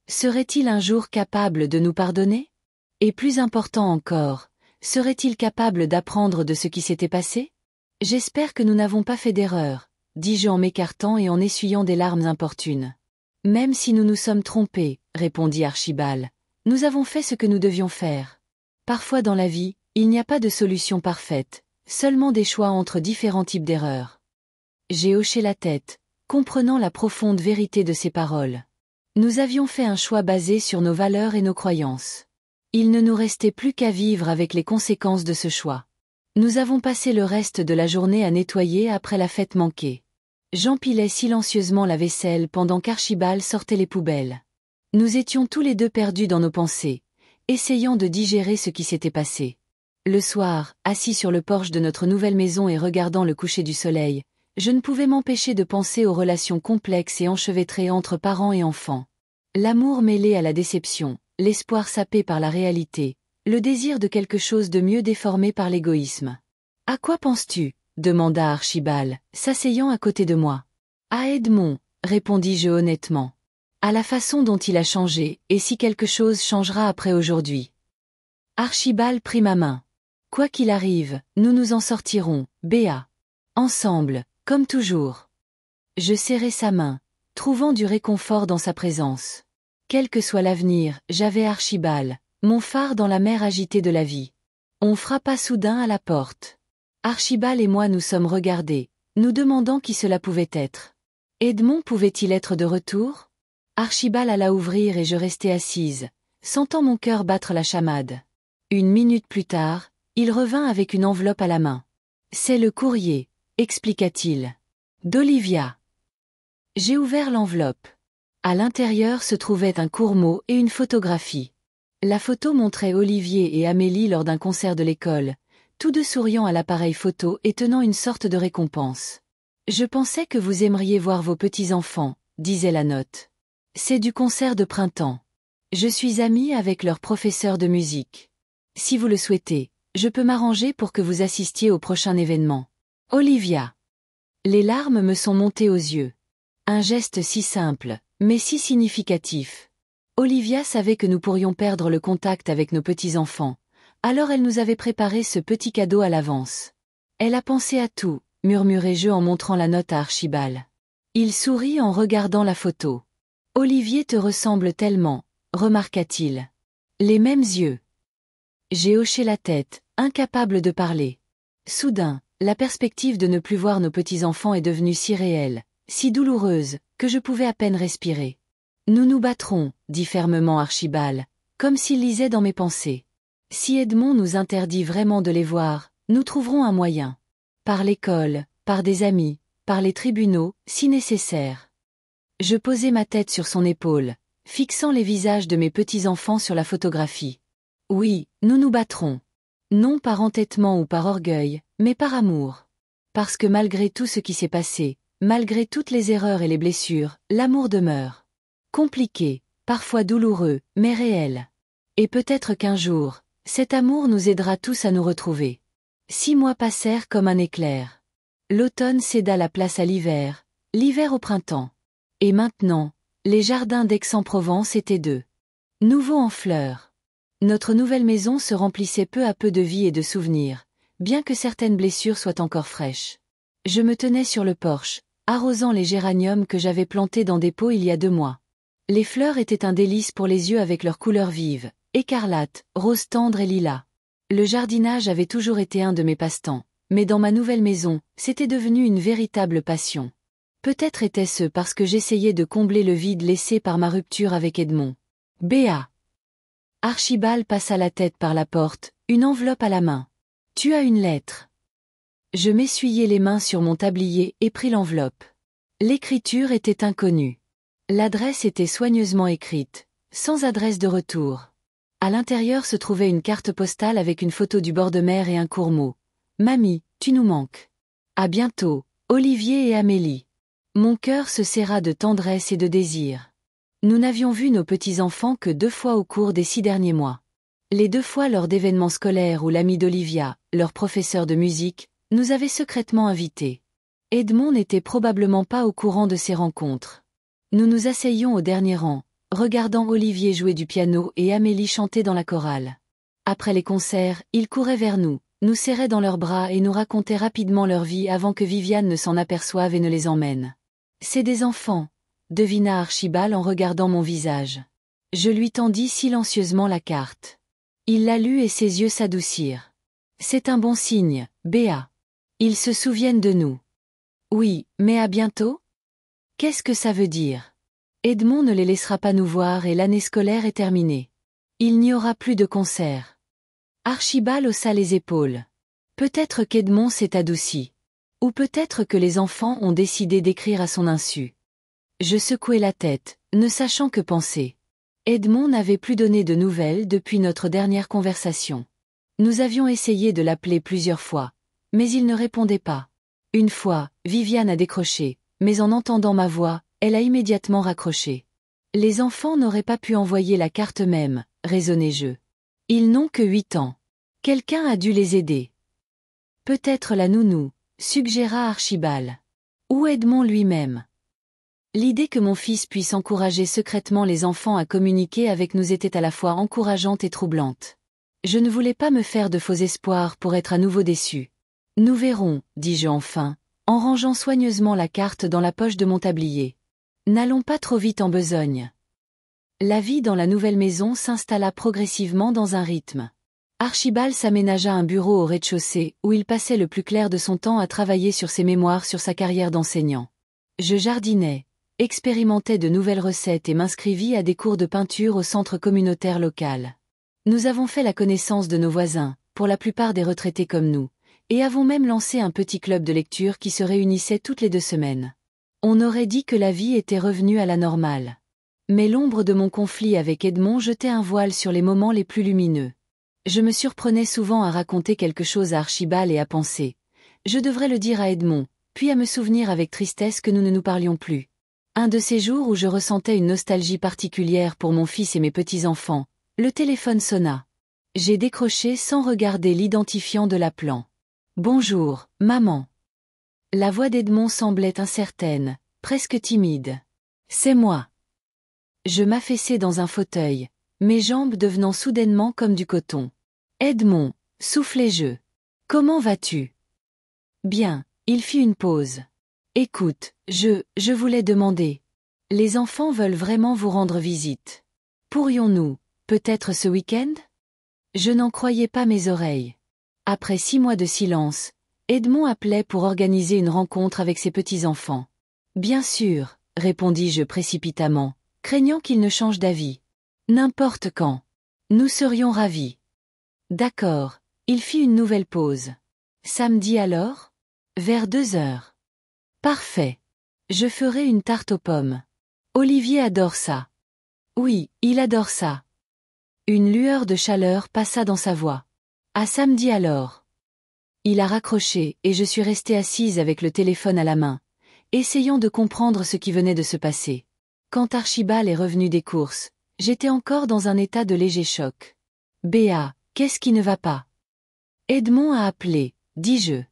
Serait-il un jour capable de nous pardonner? Et plus important encore, serait-il capable d'apprendre de ce qui s'était passé? J'espère que nous n'avons pas fait d'erreur, dis-je en m'écartant et en essuyant des larmes importunes. Même si nous nous sommes trompés, répondit Archibald, nous avons fait ce que nous devions faire. Parfois dans la vie, il n'y a pas de solution parfaite, seulement des choix entre différents types d'erreurs. J'ai hoché la tête, comprenant la profonde vérité de ces paroles. Nous avions fait un choix basé sur nos valeurs et nos croyances. Il ne nous restait plus qu'à vivre avec les conséquences de ce choix. Nous avons passé le reste de la journée à nettoyer après la fête manquée. J'empilais silencieusement la vaisselle pendant qu'Archibald sortait les poubelles. Nous étions tous les deux perdus dans nos pensées, essayant de digérer ce qui s'était passé. Le soir, assis sur le porche de notre nouvelle maison et regardant le coucher du soleil, je ne pouvais m'empêcher de penser aux relations complexes et enchevêtrées entre parents et enfants. L'amour mêlé à la déception, l'espoir sapé par la réalité, le désir de quelque chose de mieux déformé par l'égoïsme. « À quoi penses-tu » demanda Archibald, s'asseyant à côté de moi. « À Edmond » répondis-je honnêtement. « À la façon dont il a changé, et si quelque chose changera après aujourd'hui. » Archibald prit ma main. « Quoi qu'il arrive, nous nous en sortirons, Béa. Ensemble, comme toujours. » Je serrai sa main, trouvant du réconfort dans sa présence. Quel que soit l'avenir, j'avais Archibald, mon phare dans la mer agitée de la vie. On frappa soudain à la porte. Archibald et moi nous sommes regardés, nous demandant qui cela pouvait être. Edmond pouvait-il être de retour? Archibald alla ouvrir et je restai assise, sentant mon cœur battre la chamade. Une minute plus tard, il revint avec une enveloppe à la main. C'est le courrier, expliqua-t-il. D'Olivia. J'ai ouvert l'enveloppe. À l'intérieur se trouvaient un court mot et une photographie. La photo montrait Olivier et Amélie lors d'un concert de l'école, tous deux souriant à l'appareil photo et tenant une sorte de récompense. Je pensais que vous aimeriez voir vos petits-enfants, disait la note. C'est du concert de printemps. Je suis amie avec leur professeur de musique. Si vous le souhaitez, je peux m'arranger pour que vous assistiez au prochain événement. Olivia. Les larmes me sont montées aux yeux. Un geste si simple, mais si significatif. Olivia savait que nous pourrions perdre le contact avec nos petits-enfants, alors elle nous avait préparé ce petit cadeau à l'avance. Elle a pensé à tout, murmurai-je en montrant la note à Archibald. Il sourit en regardant la photo. Olivier te ressemble tellement, remarqua-t-il. Les mêmes yeux. J'ai hoché la tête, incapable de parler. Soudain, la perspective de ne plus voir nos petits-enfants est devenue si réelle, si douloureuse, que je pouvais à peine respirer. Nous nous battrons, dit fermement Archibald, comme s'il lisait dans mes pensées. Si Edmond nous interdit vraiment de les voir, nous trouverons un moyen. Par l'école, par des amis, par les tribunaux, si nécessaire. Je posai ma tête sur son épaule, fixant les visages de mes petits-enfants sur la photographie. Oui, nous nous battrons. Non par entêtement ou par orgueil, mais par amour. Parce que malgré tout ce qui s'est passé, malgré toutes les erreurs et les blessures, l'amour demeure. Compliqué, parfois douloureux, mais réel. Et peut-être qu'un jour, cet amour nous aidera tous à nous retrouver. 6 mois passèrent comme un éclair. L'automne céda la place à l'hiver, l'hiver au printemps. Et maintenant, les jardins d'Aix-en-Provence étaient de nouveau en fleurs. Notre nouvelle maison se remplissait peu à peu de vie et de souvenirs, bien que certaines blessures soient encore fraîches. Je me tenais sur le porche, arrosant les géraniums que j'avais plantés dans des pots il y a 2 mois. Les fleurs étaient un délice pour les yeux avec leurs couleurs vives, écarlate, rose tendre et lilas. Le jardinage avait toujours été un de mes passe-temps, mais dans ma nouvelle maison, c'était devenu une véritable passion. Peut-être était-ce parce que j'essayais de combler le vide laissé par ma rupture avec Edmond. Béa. Archibald passa la tête par la porte, une enveloppe à la main. Tu as une lettre. Je m'essuyai les mains sur mon tablier et pris l'enveloppe. L'écriture était inconnue. L'adresse était soigneusement écrite, sans adresse de retour. À l'intérieur se trouvait une carte postale avec une photo du bord de mer et un court mot. Mamie, tu nous manques. À bientôt, Olivier et Amélie. Mon cœur se serra de tendresse et de désir. Nous n'avions vu nos petits-enfants que 2 fois au cours des 6 derniers mois. Les 2 fois lors d'événements scolaires où l'ami d'Olivia, leur professeur de musique, nous avait secrètement invités. Edmond n'était probablement pas au courant de ces rencontres. Nous nous asseyions au dernier rang, regardant Olivier jouer du piano et Amélie chanter dans la chorale. Après les concerts, ils couraient vers nous, nous serraient dans leurs bras et nous racontaient rapidement leur vie avant que Viviane ne s'en aperçoive et ne les emmène. C'est des enfants, devina Archibald en regardant mon visage. Je lui tendis silencieusement la carte. Il la lut et ses yeux s'adoucirent. C'est un bon signe, Béa. Ils se souviennent de nous. Oui, mais à bientôt? Qu'est-ce que ça veut dire? Edmond ne les laissera pas nous voir et l'année scolaire est terminée. Il n'y aura plus de concert. Archibald haussa les épaules. Peut-être qu'Edmond s'est adouci. Ou peut-être que les enfants ont décidé d'écrire à son insu. Je secouai la tête, ne sachant que penser. Edmond n'avait plus donné de nouvelles depuis notre dernière conversation. Nous avions essayé de l'appeler plusieurs fois, mais il ne répondait pas. Une fois, Viviane a décroché, mais en entendant ma voix, elle a immédiatement raccroché. Les enfants n'auraient pas pu envoyer la carte même, raisonnai-je. Ils n'ont que 8 ans. Quelqu'un a dû les aider. Peut-être la nounou, suggéra Archibald. Ou Edmond lui-même. L'idée que mon fils puisse encourager secrètement les enfants à communiquer avec nous était à la fois encourageante et troublante. Je ne voulais pas me faire de faux espoirs pour être à nouveau déçu. Nous verrons, dis-je enfin, en rangeant soigneusement la carte dans la poche de mon tablier. N'allons pas trop vite en besogne. La vie dans la nouvelle maison s'installa progressivement dans un rythme. Archibald s'aménagea un bureau au rez-de-chaussée où il passait le plus clair de son temps à travailler sur ses mémoires sur sa carrière d'enseignant. Je jardinais, expérimentais de nouvelles recettes et m'inscrivis à des cours de peinture au centre communautaire local. Nous avons fait la connaissance de nos voisins, pour la plupart des retraités comme nous, et avons même lancé un petit club de lecture qui se réunissait toutes les 2 semaines. On aurait dit que la vie était revenue à la normale. Mais l'ombre de mon conflit avec Edmond jetait un voile sur les moments les plus lumineux. Je me surprenais souvent à raconter quelque chose à Archibald et à penser. Je devrais le dire à Edmond, puis à me souvenir avec tristesse que nous ne nous parlions plus. Un de ces jours où je ressentais une nostalgie particulière pour mon fils et mes petits-enfants, le téléphone sonna. J'ai décroché sans regarder l'identifiant de l'appelant. « Bonjour, maman. » La voix d'Edmond semblait incertaine, presque timide. « C'est moi. » Je m'affaissai dans un fauteuil, mes jambes devenant soudainement comme du coton. « Edmond, soufflai-je. Comment vas-tu? » « Bien. » Il fit une pause. « Écoute, je voulais demander. Les enfants veulent vraiment vous rendre visite. Pourrions-nous, peut-être ce week-end? » Je n'en croyais pas mes oreilles. Après 6 mois de silence, Edmond appelait pour organiser une rencontre avec ses petits-enfants. « Bien sûr, » répondis-je précipitamment, craignant qu'il ne change d'avis. « N'importe quand. Nous serions ravis. » D'accord, il fit une nouvelle pause. « Samedi alors? Vers 2 heures. » Parfait. Je ferai une tarte aux pommes. Olivier adore ça. Oui, il adore ça. Une lueur de chaleur passa dans sa voix. À samedi alors. Il a raccroché et je suis restée assise avec le téléphone à la main, essayant de comprendre ce qui venait de se passer. Quand Archibald est revenu des courses, j'étais encore dans un état de léger choc. Béa, qu'est-ce qui ne va pas? Edmond a appelé, dis-je.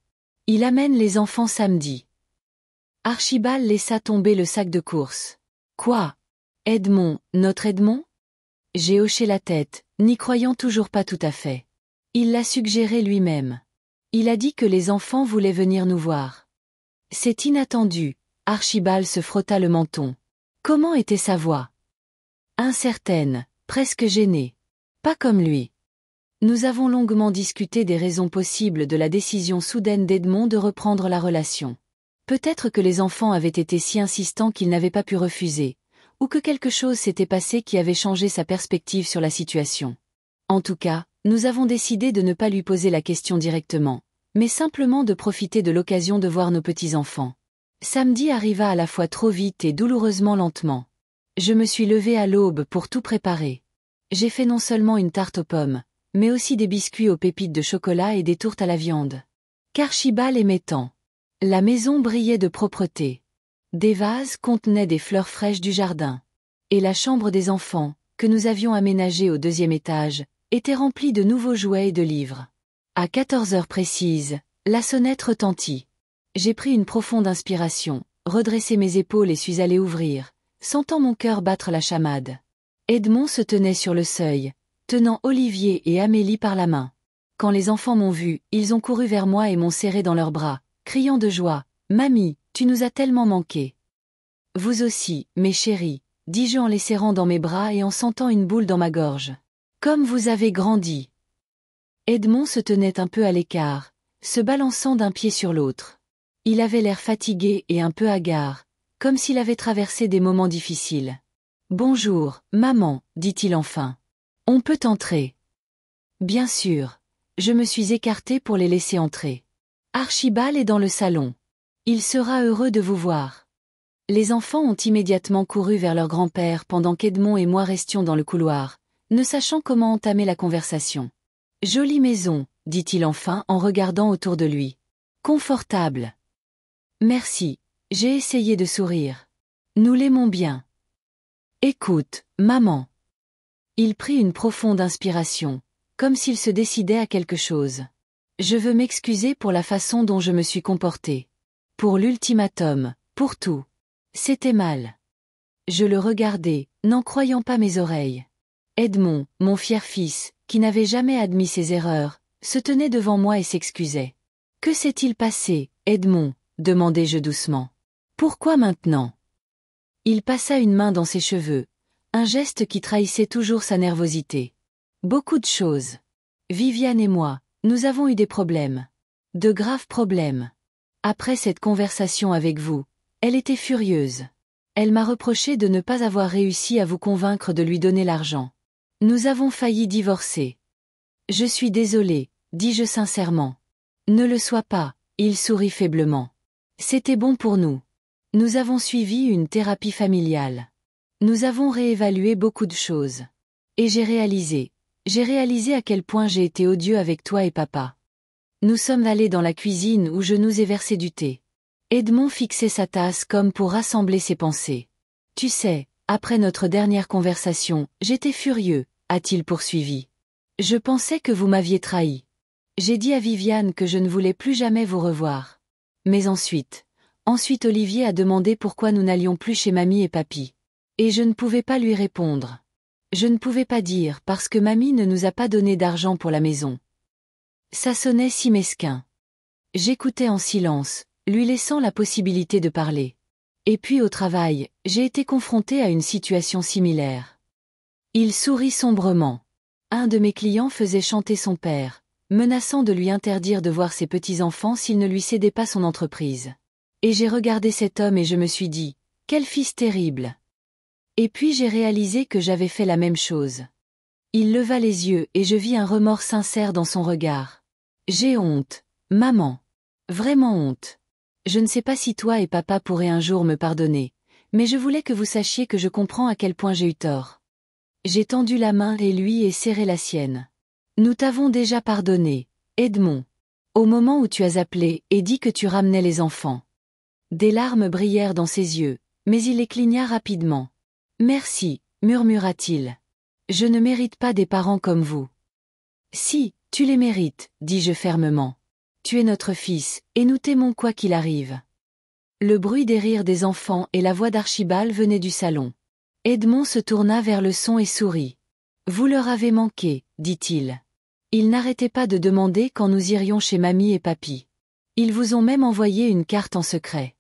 Il amène les enfants samedi. Archibald laissa tomber le sac de courses. Quoi? Edmond, notre Edmond? J'ai hoché la tête, n'y croyant toujours pas tout à fait. Il l'a suggéré lui-même. Il a dit que les enfants voulaient venir nous voir. C'est inattendu, Archibald se frotta le menton. Comment était sa voix? Incertaine, presque gênée. Pas comme lui. Nous avons longuement discuté des raisons possibles de la décision soudaine d'Edmond de reprendre la relation. Peut-être que les enfants avaient été si insistants qu'il n'avait pas pu refuser, ou que quelque chose s'était passé qui avait changé sa perspective sur la situation. En tout cas, nous avons décidé de ne pas lui poser la question directement, mais simplement de profiter de l'occasion de voir nos petits-enfants. Samedi arriva à la fois trop vite et douloureusement lentement. Je me suis levée à l'aube pour tout préparer. J'ai fait non seulement une tarte aux pommes, mais aussi des biscuits aux pépites de chocolat et des tourtes à la viande. Qu'Archibald aimait tant. La maison brillait de propreté. Des vases contenaient des fleurs fraîches du jardin. Et la chambre des enfants, que nous avions aménagée au 2e étage, était remplie de nouveaux jouets et de livres. À 14 heures précises, la sonnette retentit. J'ai pris une profonde inspiration, redressé mes épaules et suis allée ouvrir, sentant mon cœur battre la chamade. Edmond se tenait sur le seuil, tenant Olivier et Amélie par la main. Quand les enfants m'ont vu, ils ont couru vers moi et m'ont serré dans leurs bras, criant de joie, « Mamie, tu nous as tellement manqué. » Vous aussi, mes chéris, dis-je en les serrant dans mes bras et en sentant une boule dans ma gorge. Comme vous avez grandi. Edmond se tenait un peu à l'écart, se balançant d'un pied sur l'autre. Il avait l'air fatigué et un peu hagard, comme s'il avait traversé des moments difficiles. « Bonjour, maman, dit-il enfin. On peut entrer. » Bien sûr. Je me suis écartée pour les laisser entrer. Archibald est dans le salon. Il sera heureux de vous voir. Les enfants ont immédiatement couru vers leur grand-père pendant qu'Edmond et moi restions dans le couloir, ne sachant comment entamer la conversation. « Jolie maison, » dit-il enfin en regardant autour de lui. « Confortable. »« Merci, j'ai essayé de sourire. Nous l'aimons bien. »« Écoute, maman. » Il prit une profonde inspiration, comme s'il se décidait à quelque chose. « Je veux m'excuser pour la façon dont je me suis comporté. Pour l'ultimatum, pour tout. C'était mal. » Je le regardais, n'en croyant pas mes oreilles. Edmond, mon fier fils, qui n'avait jamais admis ses erreurs, se tenait devant moi et s'excusait. « Que s'est-il passé, Edmond ?» demandai-je doucement. « Pourquoi maintenant ?» Il passa une main dans ses cheveux, un geste qui trahissait toujours sa nervosité. « Beaucoup de choses. Viviane et moi, nous avons eu des problèmes. De graves problèmes. Après cette conversation avec vous, elle était furieuse. Elle m'a reproché de ne pas avoir réussi à vous convaincre de lui donner l'argent. Nous avons failli divorcer. Je suis désolée, dis-je sincèrement. Ne le sois pas, il sourit faiblement. C'était bon pour nous. Nous avons suivi une thérapie familiale. Nous avons réévalué beaucoup de choses. Et j'ai réalisé à quel point j'ai été odieux avec toi et papa. Nous sommes allés dans la cuisine où je nous ai versé du thé. Edmond fixait sa tasse comme pour rassembler ses pensées. Tu sais, après notre dernière conversation, j'étais furieux, a-t-il poursuivi. Je pensais que vous m'aviez trahi. J'ai dit à Viviane que je ne voulais plus jamais vous revoir. Mais ensuite Olivier a demandé pourquoi nous n'allions plus chez mamie et papy. Et je ne pouvais pas lui répondre. Je ne pouvais pas dire parce que mamie ne nous a pas donné d'argent pour la maison. Ça sonnait si mesquin. J'écoutais en silence, lui laissant la possibilité de parler. Et puis au travail, j'ai été confrontée à une situation similaire. Il sourit sombrement. Un de mes clients faisait chanter son père, menaçant de lui interdire de voir ses petits-enfants s'il ne lui cédait pas son entreprise. Et j'ai regardé cet homme et je me suis dit, quel fils terrible. Et puis j'ai réalisé que j'avais fait la même chose. Il leva les yeux et je vis un remords sincère dans son regard. J'ai honte, maman. Vraiment honte. Je ne sais pas si toi et papa pourraient un jour me pardonner, mais je voulais que vous sachiez que je comprends à quel point j'ai eu tort. J'ai tendu la main et lui ai serré la sienne. Nous t'avons déjà pardonné, Edmond. Au moment où tu as appelé et dit que tu ramenais les enfants. Des larmes brillèrent dans ses yeux, mais il les cligna rapidement. Merci, murmura-t-il. Je ne mérite pas des parents comme vous. Si, tu les mérites, dis-je fermement. Tu es notre fils, et nous t'aimons quoi qu'il arrive. Le bruit des rires des enfants et la voix d'Archibald venaient du salon. Edmond se tourna vers le son et sourit. Vous leur avez manqué, dit-il. Ils n'arrêtaient pas de demander quand nous irions chez mamie et papy. Ils vous ont même envoyé une carte en secret.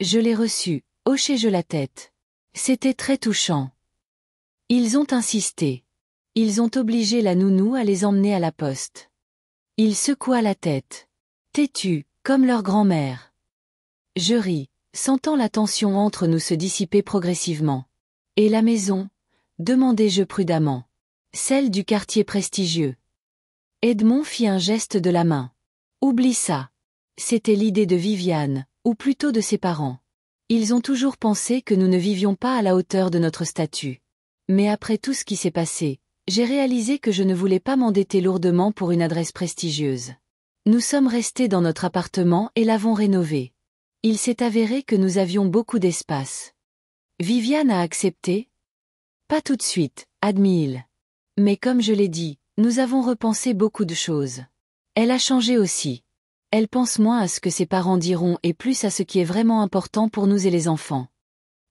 Je l'ai reçue, hochai-je la tête. C'était très touchant. Ils ont insisté. Ils ont obligé la nounou à les emmener à la poste. Il secoua la tête. Têtu, comme leur grand-mère. Je ris, sentant la tension entre nous se dissiper progressivement. Et la maison? Demandai-je prudemment. Celle du quartier prestigieux. Edmond fit un geste de la main. Oublie ça. C'était l'idée de Viviane, ou plutôt de ses parents. Ils ont toujours pensé que nous ne vivions pas à la hauteur de notre statut. Mais après tout ce qui s'est passé, j'ai réalisé que je ne voulais pas m'endetter lourdement pour une adresse prestigieuse. Nous sommes restés dans notre appartement et l'avons rénové. Il s'est avéré que nous avions beaucoup d'espace. Viviane a accepté? Pas tout de suite, admit-il. Mais comme je l'ai dit, nous avons repensé beaucoup de choses. Elle a changé aussi. Elle pense moins à ce que ses parents diront et plus à ce qui est vraiment important pour nous et les enfants.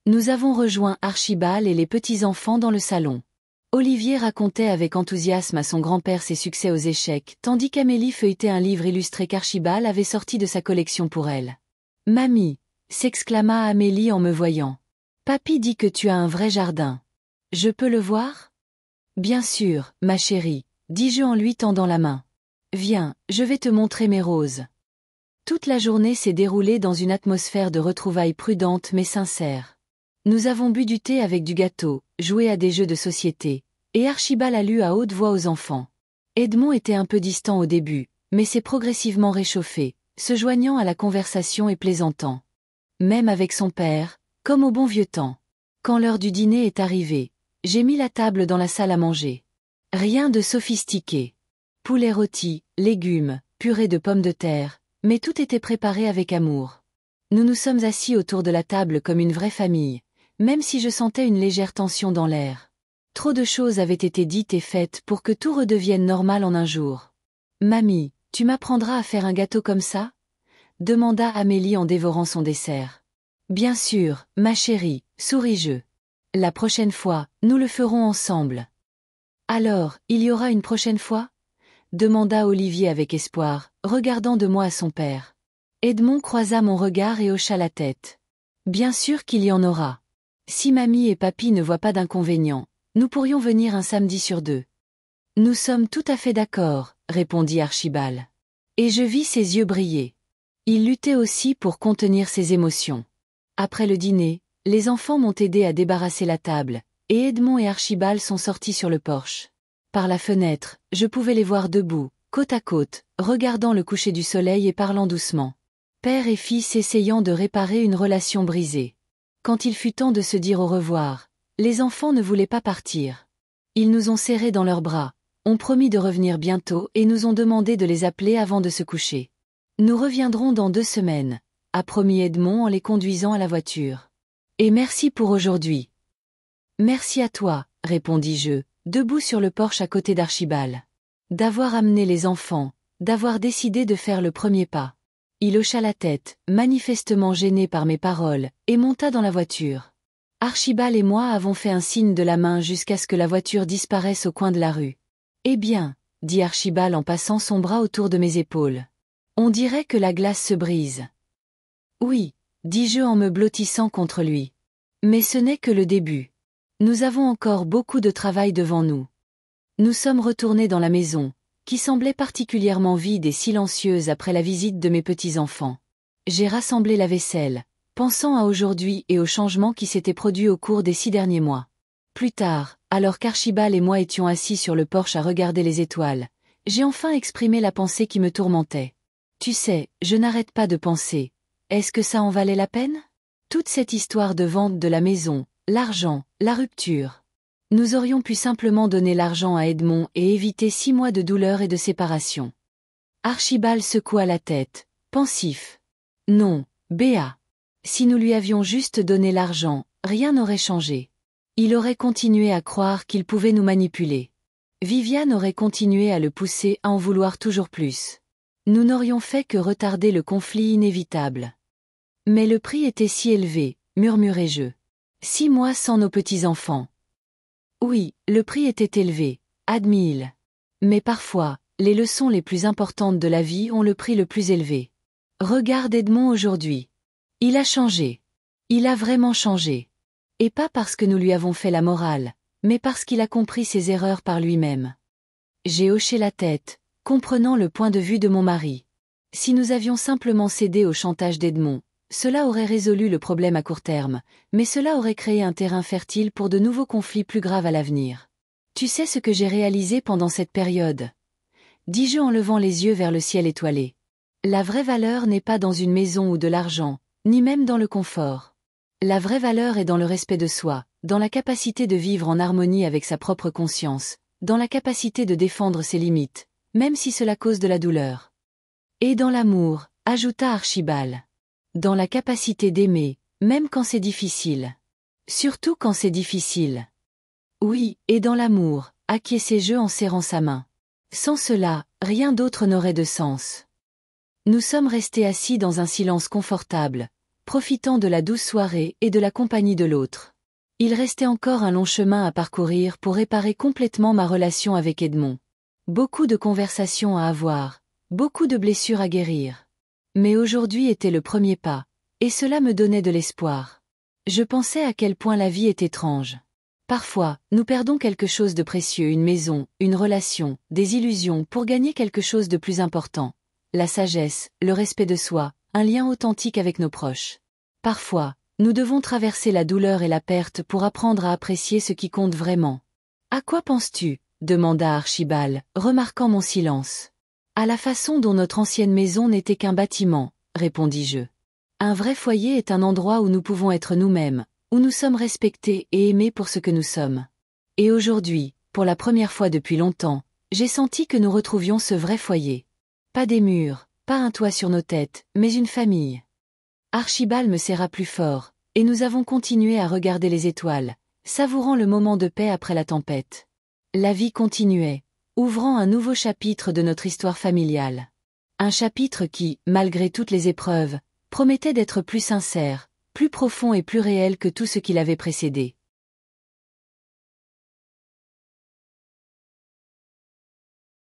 Nous avons rejoint Archibald et les petits-enfants dans le salon. Olivier racontait avec enthousiasme à son grand-père ses succès aux échecs, tandis qu'Amélie feuilletait un livre illustré qu'Archibald avait sorti de sa collection pour elle. « Mamie !» s'exclama Amélie en me voyant. « Papy dit que tu as un vrai jardin. Je peux le voir ?»« Bien sûr, ma chérie, » dis-je en lui tendant la main. « Viens, je vais te montrer mes roses. » Toute la journée s'est déroulée dans une atmosphère de retrouvailles prudentes mais sincères. Nous avons bu du thé avec du gâteau, joué à des jeux de société, et Archibald a lu à haute voix aux enfants. Edmond était un peu distant au début, mais s'est progressivement réchauffé, se joignant à la conversation et plaisantant. Même avec son père, comme au bon vieux temps. Quand l'heure du dîner est arrivée, j'ai mis la table dans la salle à manger. Rien de sophistiqué. Poulet rôti, légumes, purée de pommes de terre, mais tout était préparé avec amour. Nous nous sommes assis autour de la table comme une vraie famille, même si je sentais une légère tension dans l'air. Trop de choses avaient été dites et faites pour que tout redevienne normal en un jour. « Mamie, tu m'apprendras à faire un gâteau comme ça ?» demanda Amélie en dévorant son dessert. « Bien sûr, ma chérie, souris-je. La prochaine fois, nous le ferons ensemble. »« Alors, il y aura une prochaine fois ?» demanda Olivier avec espoir, regardant de moi à son père. Edmond croisa mon regard et hocha la tête. « Bien sûr qu'il y en aura. Si mamie et papy ne voient pas d'inconvénient, nous pourrions venir un samedi sur 2. Nous sommes tout à fait d'accord, répondit Archibald. Et je vis ses yeux briller. Il luttait aussi pour contenir ses émotions. Après le dîner, les enfants m'ont aidé à débarrasser la table, et Edmond et Archibald sont sortis sur le porche. Par la fenêtre, je pouvais les voir debout, côte à côte, regardant le coucher du soleil et parlant doucement. Père et fils essayant de réparer une relation brisée. Quand il fut temps de se dire au revoir, les enfants ne voulaient pas partir. Ils nous ont serrés dans leurs bras, ont promis de revenir bientôt et nous ont demandé de les appeler avant de se coucher. Nous reviendrons dans 2 semaines, a promis Edmond en les conduisant à la voiture. Et merci pour aujourd'hui. Merci à toi, répondis-je, debout sur le porche à côté d'Archibald. D'avoir amené les enfants, d'avoir décidé de faire le premier pas. Il hocha la tête, manifestement gêné par mes paroles, et monta dans la voiture. Archibald et moi avons fait un signe de la main jusqu'à ce que la voiture disparaisse au coin de la rue. Eh bien, dit Archibald en passant son bras autour de mes épaules. On dirait que la glace se brise. Oui, dis-je en me blottissant contre lui. Mais ce n'est que le début. Nous avons encore beaucoup de travail devant nous. Nous sommes retournés dans la maison, qui semblait particulièrement vide et silencieuse après la visite de mes petits-enfants. J'ai rassemblé la vaisselle, pensant à aujourd'hui et aux changements qui s'étaient produits au cours des 6 derniers mois. Plus tard, alors qu'Archibald et moi étions assis sur le porche à regarder les étoiles, j'ai enfin exprimé la pensée qui me tourmentait. Tu sais, je n'arrête pas de penser. Est-ce que ça en valait la peine? Toute cette histoire de vente de la maison, l'argent, la rupture. Nous aurions pu simplement donner l'argent à Edmond et éviter 6 mois de douleur et de séparation. Archibald secoua la tête, pensif. Non, Béa. Si nous lui avions juste donné l'argent, rien n'aurait changé. Il aurait continué à croire qu'il pouvait nous manipuler. Viviane aurait continué à le pousser à en vouloir toujours plus. Nous n'aurions fait que retarder le conflit inévitable. Mais le prix était si élevé, murmurai-je. 6 mois sans nos petits-enfants. Oui, le prix était élevé, admit-il. Mais parfois, les leçons les plus importantes de la vie ont le prix le plus élevé. Regarde Edmond aujourd'hui. Il a changé. Il a vraiment changé. Et pas parce que nous lui avons fait la morale, mais parce qu'il a compris ses erreurs par lui-même. J'ai hoché la tête, comprenant le point de vue de mon mari. Si nous avions simplement cédé au chantage d'Edmond, cela aurait résolu le problème à court terme, mais cela aurait créé un terrain fertile pour de nouveaux conflits plus graves à l'avenir. Tu sais ce que j'ai réalisé pendant cette période? Dis-je en levant les yeux vers le ciel étoilé. La vraie valeur n'est pas dans une maison ou de l'argent, ni même dans le confort. La vraie valeur est dans le respect de soi, dans la capacité de vivre en harmonie avec sa propre conscience, dans la capacité de défendre ses limites, même si cela cause de la douleur. Et dans l'amour, ajouta Archibald. Dans la capacité d'aimer, même quand c'est difficile. Surtout quand c'est difficile. Oui, et dans l'amour, acquiesçai-je en serrant sa main. Sans cela, rien d'autre n'aurait de sens. Nous sommes restés assis dans un silence confortable, profitant de la douce soirée et de la compagnie de l'autre. Il restait encore un long chemin à parcourir pour réparer complètement ma relation avec Edmond. Beaucoup de conversations à avoir, beaucoup de blessures à guérir. Mais aujourd'hui était le premier pas, et cela me donnait de l'espoir. Je pensais à quel point la vie est étrange. Parfois, nous perdons quelque chose de précieux, une maison, une relation, des illusions pour gagner quelque chose de plus important. La sagesse, le respect de soi, un lien authentique avec nos proches. Parfois, nous devons traverser la douleur et la perte pour apprendre à apprécier ce qui compte vraiment. À quoi penses-tu? Demanda Archibald, remarquant mon silence. À la façon dont notre ancienne maison n'était qu'un bâtiment, répondis-je. Un vrai foyer est un endroit où nous pouvons être nous-mêmes, où nous sommes respectés et aimés pour ce que nous sommes. Et aujourd'hui, pour la première fois depuis longtemps, j'ai senti que nous retrouvions ce vrai foyer. Pas des murs, pas un toit sur nos têtes, mais une famille. Archibald me serra plus fort, et nous avons continué à regarder les étoiles, savourant le moment de paix après la tempête. La vie continuait, ouvrant un nouveau chapitre de notre histoire familiale. Un chapitre qui, malgré toutes les épreuves, promettait d'être plus sincère, plus profond et plus réel que tout ce qui l'avait précédé.